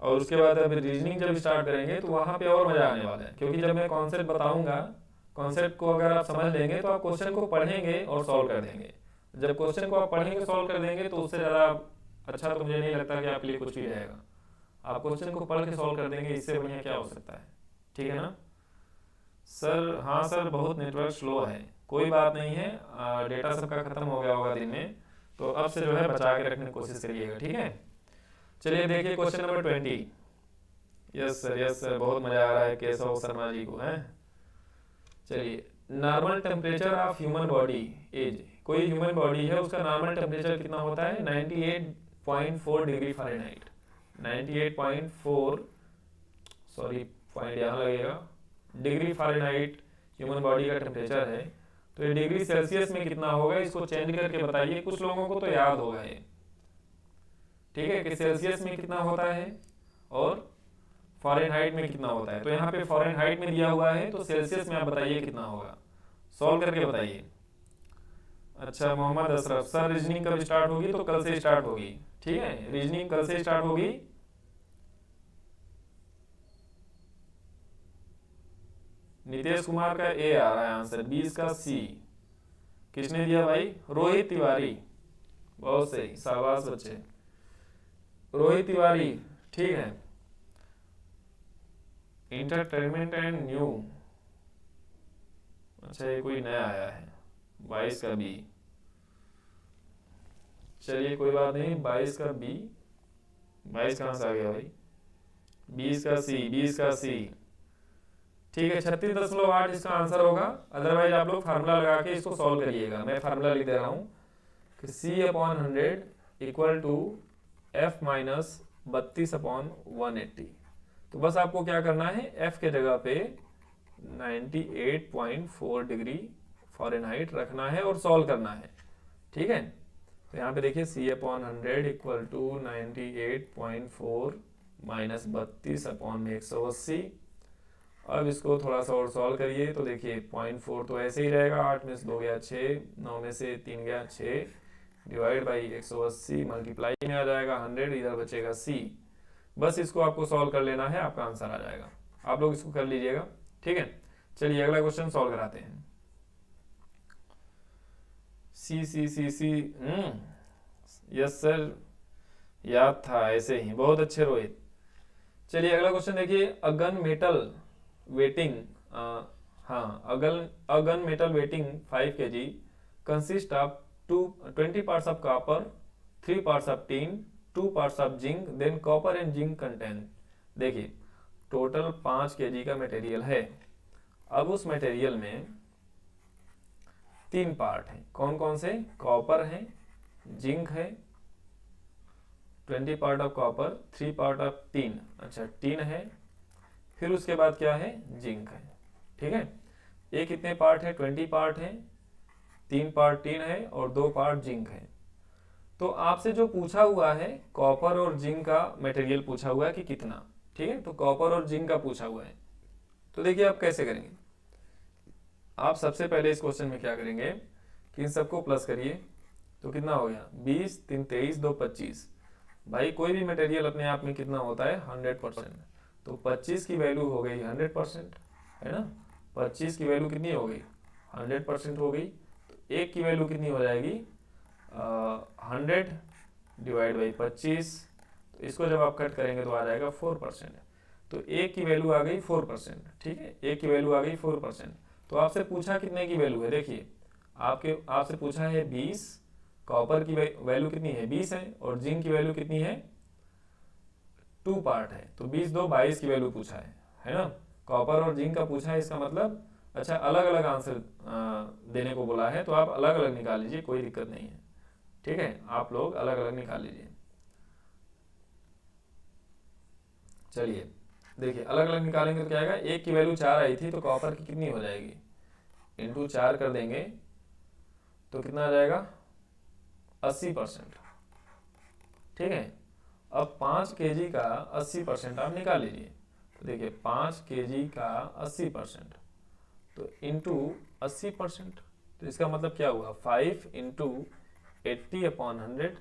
और उसके बाद अभी रीजनिंग जब स्टार्ट करेंगे तो वहाँ पे और मजा आने वाला है, क्योंकि जब मैं कॉन्सेप्ट बताऊंगा, कॉन्सेप्ट को अगर आप समझ लेंगे तो आप क्वेश्चन को पढ़ेंगे और सॉल्व कर देंगे। जब क्वेश्चन को आप पढ़ेंगे सॉल्व कर देंगे तो उससे ज़्यादा अच्छा तो मुझे नहीं लगता कि आपके लिए कुछ भी रहेगा। आप क्वेश्चन को पढ़ के सॉल्व कर देंगे, इससे बढ़िया क्या हो सकता है, ठीक है ना सर? हाँ सर, बहुत नेटवर्क स्लो है, कोई बात नहीं है, डेटा सबका खत्म हो गया होगा दिन में, तो अब से जो है बचा के रखने की कोशिश करिएगा, ठीक है। चलिए देखिए क्वेश्चन नंबर 20। यस सर, बहुत मजा आ रहा है केशव शर्मा जी को, है। चलिए, normal temperature of human body is, कोई ह्यूमन बॉडी है उसका नॉर्मल टेम्परेचर कितना होता है, 98.4 डिग्री फ़ारेनहाइट। 98.4, सॉरी पॉइंट यहाँ लगेगा, डिग्री फ़ारेनहाइट ह्यूमन बॉडी का टेम्परेचर है, तो ये डिग्री सेल्सियस में कितना होगा इसको चेंज करके बताइए। कुछ लोगों को तो याद होगा ये, ठीक है, कि सेल्सियस में कितना होता है और फ़ारेनहाइट में कितना होता है। तो यहाँ पे फ़ारेनहाइट में दिया हुआ है, तो सेल्सियस में आप बताइए कितना होगा, सॉल्व करके बताइए। अच्छा मोहम्मद अशरफ सर, रीजनिंग कब स्टार्ट होगी? तो कल से स्टार्ट होगी, ठीक है, रीजनिंग कल से स्टार्ट होगी। नितेश कुमार का ए आ रहा है आंसर, 20 का सी। किसने दिया भाई? रोहित तिवारी, बहुत सही, शाबाश बच्चे, रोहित तिवारी, ठीक है। इंटरटेनमेंट एंड न्यू, अच्छा ये कोई नया आया है, 22 का बी, चलिए कोई बात नहीं, 22 का बी, 22 कहाँ से आ गया भाई? 20 का सी, 20 का सी, ठीक है, 36.8 इसका आंसर होगा। अदरवाइज आप लोग फार्मूला लगा के इसको सॉल्व करिएगा। मैं फार्मूला लिख दे रहा हूँ कि C/100 equal to F minus 32/180। तो बस आपको क्या करना है, F के जगह पे 98.4 डिग्री फ़ारेनहाइट रखना है और सॉल्व करना है, ठीक है। तो यहाँ पे देखिए C/100 इक्वल टू 98.4 माइनस 32/180। अब इसको थोड़ा सा और सॉल्व करिए, तो देखिए 0.4 तो ऐसे ही रहेगा, 8 में से 2 गया 6, 9 में से 3 गया 6, डिवाइड बाई 180, मल्टीप्लाई में आ जाएगा 100, इधर बचेगा C। बस इसको आपको सॉल्व कर लेना है, आपका आंसर आ जाएगा। आप लोग इसको कर लीजिएगा, ठीक है। चलिए अगला क्वेश्चन सॉल्व कराते हैं। सी यस सर, याद था ऐसे ही, बहुत अच्छे रोहित। चलिए अगला क्वेश्चन देखिए, अगन मेटल वेटिंग, अगन metal waiting 5 kg consist of 20 parts of copper, 3 parts of tin, 2 parts of zinc, then copper and zinc contain। देखिए टोटल 5 kg का मटेरियल है। अब उस मटेरियल में 3 पार्ट हैं, कौन कौन से? कॉपर है, जिंक है, 20 part of copper, 3 part of tin, अच्छा टीन है, फिर उसके बाद क्या है? जिंक है, ठीक है। ये कितने पार्ट है? 20 पार्ट है, 3 पार्ट टीन है और 2 पार्ट जिंक है। तो आपसे जो पूछा हुआ है कॉपर और जिंक का मटेरियल पूछा हुआ है कि कितना, ठीक है। तो कॉपर और जिंक का पूछा हुआ है, तो देखिए आप कैसे करेंगे। आप सबसे पहले इस क्वेश्चन में क्या करेंगे कि इन सबको प्लस करिए, तो कितना हो गया? 20, 3 23, 2 25। भाई कोई भी मटेरियल अपने आप में कितना होता है? 100%। तो 25 की वैल्यू हो गई 100%, है ना। 25 की वैल्यू कितनी हो गई? 100% हो गई। तो 1 की वैल्यू कितनी हो जाएगी? 100 डिवाइड बाई 25। तो इसको जब आप कट करेंगे तो आ जाएगा 4%। तो 1 की वैल्यू आ गई 4%, ठीक है, 1 की वैल्यू आ गई 4%। तो आपसे पूछा कितने की वैल्यू है? देखिए आपसे पूछा है 20, कॉपर की वैल्यू कितनी है? 20 है, और जिंक की वैल्यू कितनी है? 2 पार्ट है, तो 20 2 22 की वैल्यू पूछा है ना। कॉपर और जिंक का पूछा है, इसका मतलब अच्छा अलग अलग आंसर देने को बोला है, तो आप अलग अलग निकाल लीजिए, कोई दिक्कत नहीं है, ठीक है। आप लोग अलग अलग निकाल लीजिए। चलिए देखिए अलग अलग निकालेंगे तो क्या आएगा? 1 की वैल्यू 4 आई थी, तो कॉपर की कितनी हो जाएगी? इंटू 4 कर देंगे तो कितना आ जाएगा? 80%, ठीक है। अब 5 kg का 80% आप निकाल लीजिए, तो देखिए 5 kg का 80%, तो इंटू 80%, तो इसका मतलब क्या हुआ? 5 इंटू 80/100।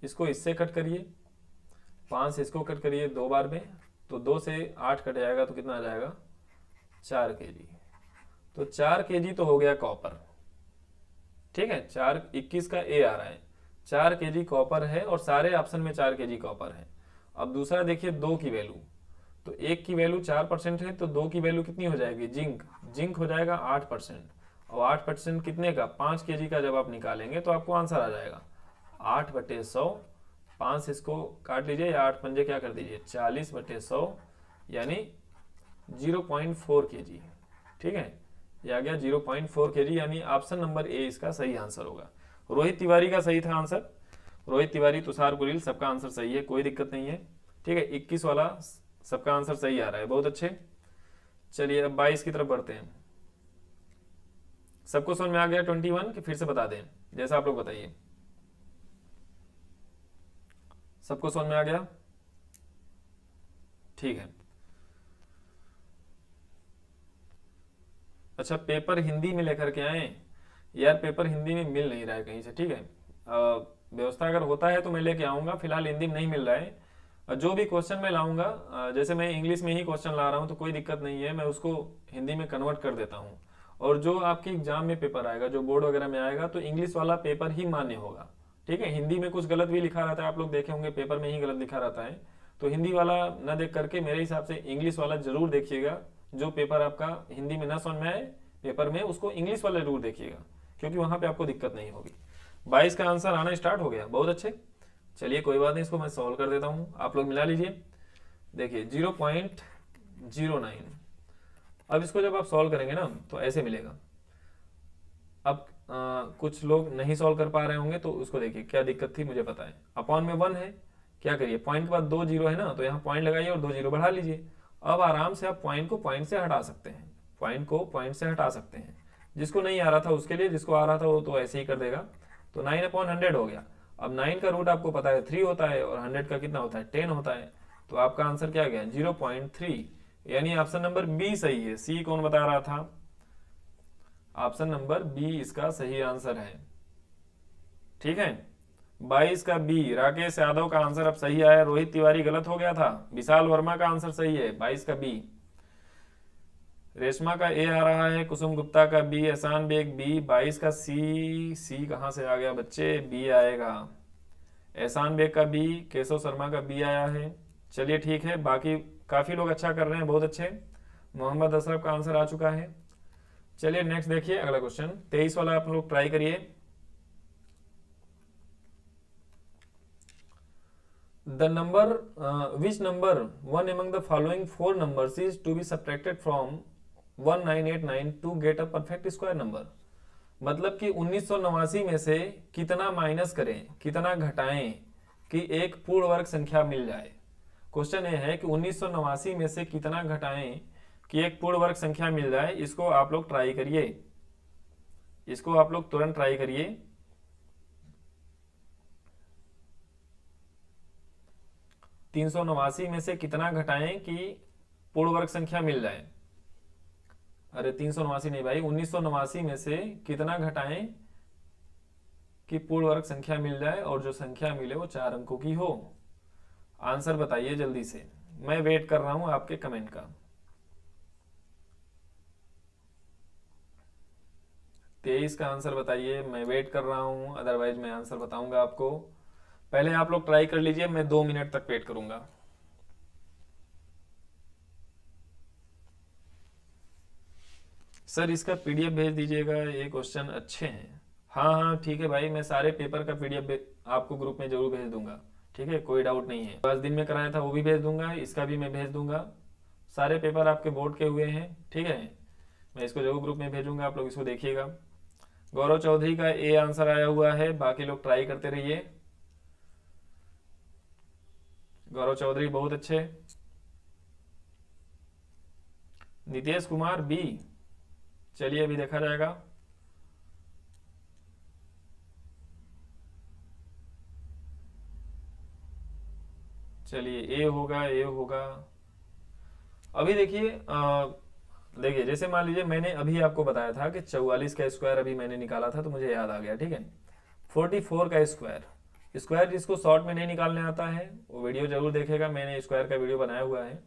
इसको इससे कट करिए, 5 से इसको कट करिए 2 बार में, तो 2 से 8 कट जाएगा, तो कितना आ जाएगा? 4 kg। तो 4 kg तो हो गया कॉपर, ठीक है। 4 21 का ए आ रहा है, 4 kg कॉपर है, और सारे ऑप्शन में 4 kg कॉपर है। अब दूसरा देखिए 2 की वैल्यू, तो 1 की वैल्यू 4% है, तो 2 की वैल्यू कितनी हो जाएगी? जिंक हो जाएगा 8%, और 8% कितने का? 5 kg का। जब आप निकालेंगे तो आपको आंसर आ जाएगा 8/100। 5 से इसको काट लीजिए, या 8 पंजे क्या कर दीजिए? 40/100, यानी 0.4 kg, ठीक है। ये आ गया 0.4 kg, यानी ऑप्शन नंबर ए इसका सही आंसर होगा। रोहित तिवारी का सही था आंसर। रोहित तिवारी, तुषार गुरील, सबका आंसर सही है, कोई दिक्कत नहीं है, ठीक है। 21 वाला सबका आंसर सही आ रहा है, बहुत अच्छे। चलिए अब 22 की तरफ बढ़ते हैं। सबको समझ में आ गया 21 कि फिर से बता दें, जैसा आप लोग बताइए। सबको समझ में आ गया? ठीक है। अच्छा, पेपर हिंदी में लेकर के आए यार, पेपर हिंदी में मिल नहीं रहा है कहीं से, ठीक है। व्यवस्था अगर होता है तो मैं लेके आऊंगा, फिलहाल हिंदी में नहीं मिल रहा है। जो भी क्वेश्चन मैं लाऊंगा, जैसे मैं इंग्लिश में ही क्वेश्चन ला रहा हूँ तो कोई दिक्कत नहीं है, मैं उसको हिंदी में कन्वर्ट कर देता हूँ। और जो आपके एग्जाम में पेपर आएगा, जो बोर्ड वगैरह में आएगा, तो इंग्लिश वाला पेपर ही मान्य होगा, ठीक है। हिंदी में कुछ गलत भी लिखा रहता है, आप लोग देखे होंगे पेपर में ही गलत लिखा रहता है, तो हिंदी वाला न देख करके मेरे हिसाब से इंग्लिश वाला जरूर देखिएगा। जो पेपर आपका हिंदी में ना समझ में आए पेपर में, उसको इंग्लिश वाला जरूर देखिएगा, क्योंकि वहां पे आपको दिक्कत नहीं होगी। 22 का आंसर आना स्टार्ट हो गया, बहुत अच्छे। चलिए कोई बात नहीं, इसको मैं सॉल्व कर देता हूँ, आप लोग मिला लीजिए। देखिए 0.09। अब इसको जब आप सॉल्व करेंगे ना तो ऐसे मिलेगा। अब कुछ लोग नहीं सॉल्व कर पा रहे होंगे तो उसको देखिए क्या दिक्कत थी, मुझे पता है। अपॉन में 1 है, क्या करिए, पॉइंट के बाद 2 जीरो है ना, तो यहाँ पॉइंट लगाइए और 2 जीरो बढ़ा लीजिए। अब आराम से आप पॉइंट को पॉइंट से हटा सकते हैं, पॉइंट को पॉइंट से हटा सकते हैं। जिसको नहीं आ रहा था उसके लिए, जिसको आ रहा था वो तो ऐसे ही कर देगा। तो 9/100 हो गया। अब 9 का रूट आपको पता है 3 होता है, और 100 का कितना होता है 10 होता है। तो आपका आंसर क्या गया 0.3, यानी ऑप्शन नंबर बी सही है। सी कौन बता रहा था? ऑप्शन नंबर बी इसका सही आंसर है, ठीक है। 22 का बी, राकेश यादव का आंसर अब सही आया, रोहित तिवारी गलत हो गया था, विशाल वर्मा का आंसर सही है 22 का बी। रेशमा का ए आ रहा है, कुसुम गुप्ता का बी, एहसान बेग बी, 22 का सी। सी कहां से आ गया बच्चे, बी आएगा। एहसान बेग का बी, केशव शर्मा का बी आया है। चलिए ठीक है, बाकी काफी लोग अच्छा कर रहे हैं, बहुत अच्छे। मोहम्मद अशरफ का आंसर आ चुका है। चलिए नेक्स्ट देखिए अगला क्वेश्चन, 23 वाला आप लोग ट्राई करिए। The number which number one among the following 4 numbers is to be subtracted from 1989 to get a perfect square number। मतलब कि 1989 में से कितना माइनस करें, कितना घटाएं कि एक पूर्ण वर्ग संख्या मिल जाए। क्वेश्चन ये है कि 1989 में से कितना घटाएं कि एक पूर्ण वर्ग संख्या मिल जाए। इसको आप लोग ट्राई करिए, इसको आप लोग तुरंत ट्राई करिए। 389 में से कितना घटाएं कि पूर्ण वर्ग संख्या मिल जाए। अरे 389 नहीं भाई, 1989 में से कितना घटाएं कि पूर्ण वर्ग संख्या मिल जाए और जो संख्या मिले वो 4 अंकों की हो। आंसर बताइए जल्दी से, मैं वेट कर रहा हूं आपके कमेंट का। 23 का आंसर बताइए, मैं वेट कर रहा हूं, अदरवाइज मैं आंसर बताऊंगा आपको। पहले आप लोग ट्राई कर लीजिए, मैं 2 मिनट तक वेट करूंगा। सर इसका पीडीएफ भेज दीजिएगा, ये क्वेश्चन अच्छे हैं। हाँ हाँ ठीक है भाई, मैं सारे पेपर का पीडीएफ आपको ग्रुप में जरूर भेज दूंगा, ठीक है, कोई डाउट नहीं है। 5 दिन में कराया था वो भी भेज दूंगा, इसका भी मैं भेज दूंगा। सारे पेपर आपके बोर्ड के हुए हैं, ठीक है, मैं इसको जरूर ग्रुप में भेजूंगा, आप लोग इसको देखिएगा। गौरव चौधरी का ए आंसर आया हुआ है, बाकी लोग ट्राई करते रहिए। गौरव चौधरी बहुत अच्छे। नितेश कुमार बी, चलिए अभी देखा जाएगा। चलिए ए होगा, ए होगा। अभी देखिए देखिए जैसे मान लीजिए मैंने अभी आपको बताया था कि 44 का स्क्वायर अभी मैंने निकाला था, तो मुझे याद आ गया, ठीक है। 44 का स्क्वायर, स्क्वायर जिसको शॉर्ट में नहीं निकालने आता है वो वीडियो जरूर देखेगा, मैंने स्क्वायर का वीडियो बनाया हुआ है।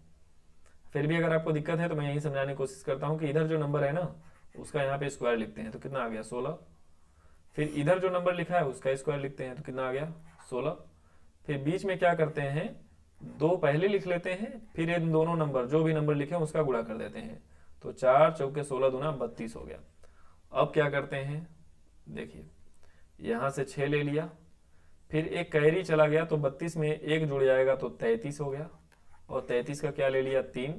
फिर भी अगर आपको दिक्कत है तो मैं यही समझाने की कोशिश करता हूँ कि इधर जो नंबर है ना उसका यहाँ पे स्क्वायर लिखते हैं तो कितना आ गया 16। फिर इधर जो नंबर लिखा है उसका स्क्वायर लिखते हैं तो कितना आ गया 16। फिर बीच में क्या करते हैं, 2 पहले लिख लेते हैं, फिर इन दोनों नंबर जो भी नंबर लिखे उसका गुणा कर देते हैं, तो 4 चौके 16 दूना 32 हो गया। अब क्या करते हैं, देखिए यहां से 6 ले लिया, फिर एक कैरी चला गया तो 32 में 1 जुड़ जाएगा तो 33 हो गया, और 33 का क्या ले लिया 3।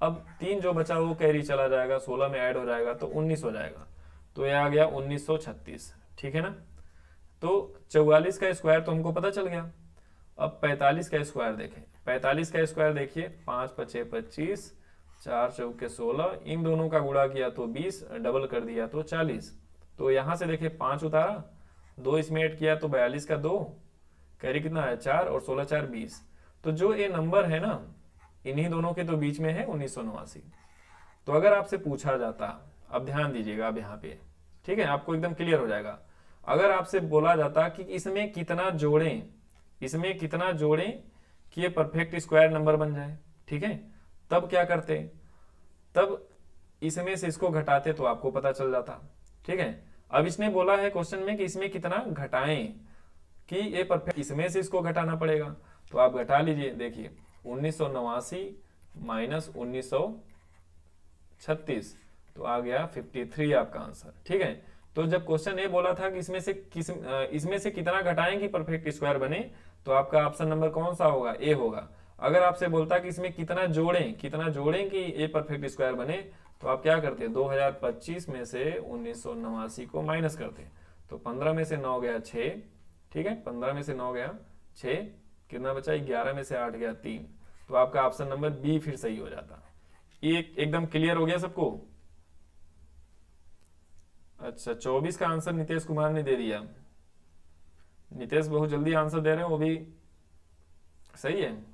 अब 3 जो बचा वो कैरी चला जाएगा, 16 में ऐड हो जाएगा तो 19 हो जाएगा, तो ये आ गया 1936, ठीक है ना। तो 44 का स्क्वायर तो हमको पता चल गया। अब 45 का स्क्वायर देखें, 45 का स्क्वायर देखिए, 5 × 5 = 25, 4 चौके 16, इन दोनों का गुणा किया तो 20, डबल कर दिया तो 40। तो यहाँ से देखिए 5 उतारा, 2 इसमें ऐड किया तो 42 का 2, कैरी कितना है 4, और 16 4 20। तो जो ये नंबर है ना, इन्हीं दोनों के तो बीच में है 1989। तो अगर आपसे पूछा जाता, अब ध्यान दीजिएगा अब यहाँ पे, ठीक है, आपको एकदम क्लियर हो जाएगा। अगर आपसे बोला जाता कि इसमें कितना जोड़ें, इसमें कितना जोड़ें कि ये परफेक्ट स्क्वायर नंबर बन जाए, ठीक है, तब क्या करते, तब इसमें से इसको घटाते तो आपको पता चल जाता, ठीक है। अब इसने बोला है क्वेश्चन में कि इसमें कितना घटाएं कि ये परफेक्ट, इसमें से इसको घटाना पड़ेगा। तो आप घटा लीजिए, देखिए 1989 माइनस 1936, तो आ गया 53 आपका आंसर, ठीक है। तो जब क्वेश्चन ये बोला था कि इसमें से कितना घटाएं कि परफेक्ट स्क्वायर बने, तो आपका ऑप्शन नंबर कौन सा होगा, ए होगा। अगर आपसे बोलता कि इसमें कितना जोड़ें कि ए परफेक्ट स्क्वायर बने, तो आप क्या करते, 2025 में से 1989 को माइनस करते, तो 15 में से 9 गया 6, ठीक है, 15 में से 9 गया 6, कितना बचा 11 में से 8 गया 3। तो आपका ऑप्शन नंबर बी फिर सही हो जाता। ये एकदम क्लियर हो गया सबको। अच्छा, 24 का आंसर नितेश कुमार ने दे दिया। नितेश बहुत जल्दी आंसर दे रहे हैं, वो भी सही है।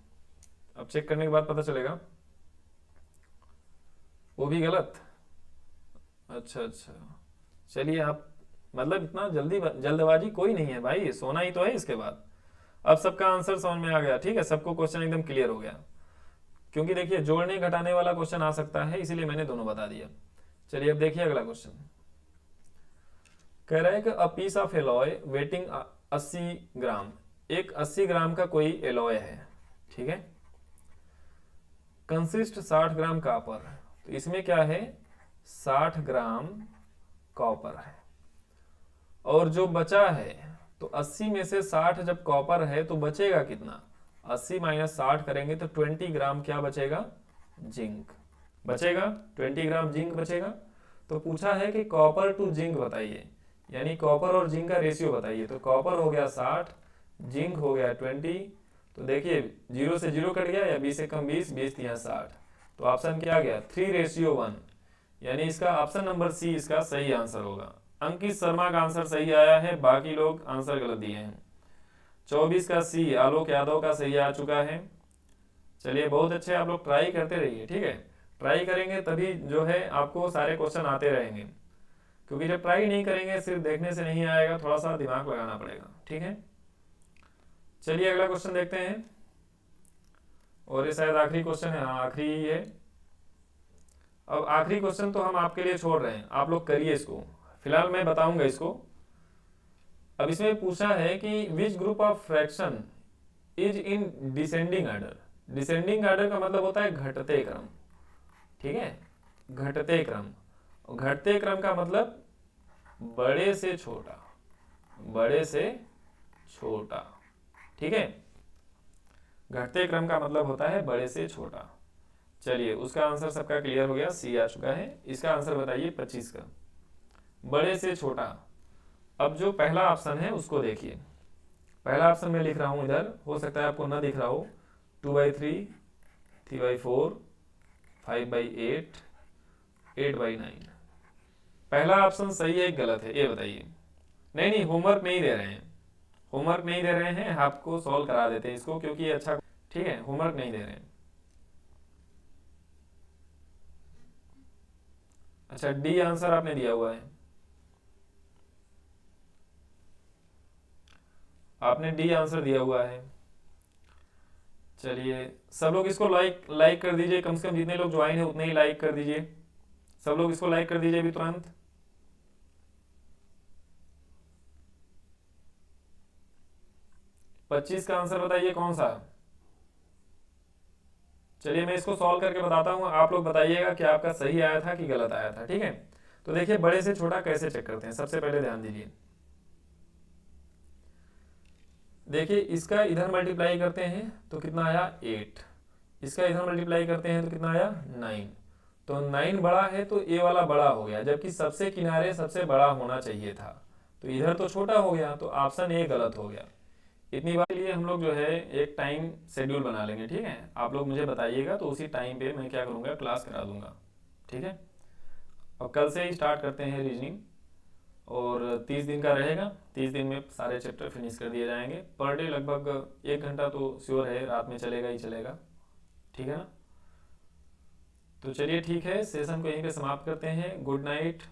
अब चेक करने के बाद पता चलेगा, वो भी गलत। अच्छा, चलिए, आप मतलब इतना जल्दबाजी कोई नहीं है भाई, सोना ही तो है इसके बाद। अब सबका आंसर समझ में आ गया, ठीक है, सबको क्वेश्चन एकदम क्लियर हो गया। क्योंकि देखिए जोड़ने घटाने वाला क्वेश्चन आ सकता है, इसीलिए मैंने दोनों बता दिया। चलिए अब देखिए अगला क्वेश्चन। कह रहा है कि a piece of alloy weighing 80 gram, एक 80 ग्राम का कोई एलॉय है, ठीक है, कंसिस्ट 60 ग्राम कॉपर। तो इसमें क्या है, 60 ग्राम कॉपर है, और जो बचा है, तो 80 में से 60 जब कॉपर है तो बचेगा कितना, 80 माइनस 60 करेंगे तो 20 ग्राम क्या बचेगा, जिंक बचेगा, 20 ग्राम जिंक बचेगा। तो पूछा है कि कॉपर टू जिंक बताइए, यानी कॉपर और जिंक का रेशियो बताइए। तो कॉपर हो गया 60, जिंक हो गया 20। तो देखिए 0 से 0 कट गया, या 20 से कम 20, 20 दिया 60। तो ऑप्शन क्या गया, 3:1, यानी इसका ऑप्शन नंबर सी इसका सही आंसर होगा। अंकित शर्मा का आंसर सही आया है, बाकी लोग आंसर गलत दिए हैं। 24 का सी आलोक यादव का सही आ चुका है। चलिए बहुत अच्छे, आप लोग ट्राई करते रहिए, ठीक है, ट्राई करेंगे तभी जो है आपको सारे क्वेश्चन आते रहेंगे। क्योंकि जब ट्राई नहीं करेंगे, सिर्फ देखने से नहीं आएगा, थोड़ा सा दिमाग लगाना पड़ेगा, ठीक है। चलिए अगला क्वेश्चन देखते हैं, और ये शायद आखिरी क्वेश्चन है, हाँ आखिरी ही है। अब आखिरी क्वेश्चन तो हम आपके लिए छोड़ रहे हैं, आप लोग करिए इसको, फिलहाल मैं बताऊंगा इसको। अब इसमें पूछा है कि which group of fraction is in descending order. Descending order का मतलब होता है घटते क्रम, ठीक है, घटते क्रम। घटते क्रम का मतलब बड़े से छोटा, बड़े से छोटा, ठीक है, घटते क्रम का मतलब होता है बड़े से छोटा। चलिए उसका आंसर सबका क्लियर हो गया, सी आ चुका है। इसका आंसर बताइए 25 का, बड़े से छोटा। अब जो पहला ऑप्शन है उसको देखिए, पहला ऑप्शन मैं लिख रहा हूं इधर, हो सकता है आपको ना दिख रहा हो, 2/3, 3/4, 5/8, 8/9। पहला ऑप्शन सही है गलत है, ये बताइए। नहीं, होमवर्क नहीं दे रहे हैं, होमवर्क नहीं दे रहे हैं, आपको सॉल्व करा देते हैं इसको, क्योंकि ये अच्छा, ठीक है, होमवर्क नहीं दे रहे हैं। अच्छा, डी आंसर आपने दिया हुआ है, आपने डी आंसर दिया हुआ है। चलिए सब लोग इसको लाइक कर दीजिए, कम से कम जितने लोग ज्वाइन है उतने ही लाइक कर दीजिए, सब लोग इसको लाइक कर दीजिए अभी तुरंत। पच्चीस का आंसर बताइए कौन सा। चलिए मैं इसको सॉल्व करके बताता हूँ, आप लोग बताइएगा कि आपका सही आया था कि गलत आया था, ठीक है। तो देखिए बड़े से छोटा कैसे चेक करते हैं, सबसे पहले ध्यान दीजिए। देखिए इसका इधर मल्टीप्लाई करते हैं तो कितना आया 8, इसका इधर मल्टीप्लाई करते हैं तो कितना आया 9। तो 9 बड़ा है तो ए वाला बड़ा हो गया, जबकि सबसे किनारे सबसे बड़ा होना चाहिए था, तो इधर तो छोटा हो गया, तो ऑप्शन ए गलत हो गया। इतनी बार के लिए हम लोग जो है एक टाइम शेड्यूल बना लेंगे, ठीक है। आप लोग मुझे बताइएगा तो उसी टाइम पे मैं क्या करूँगा, क्लास करा दूंगा, ठीक है। अब कल से ही स्टार्ट करते हैं रीजनिंग, और 30 दिन का रहेगा। 30 दिन में सारे चैप्टर फिनिश कर दिए जाएंगे। पर डे लगभग 1 घंटा तो श्योर है, रात में चलेगा ही चलेगा, ठीक है ना। तो चलिए ठीक है, सेशन को यहीं पे समाप्त करते हैं। Good night.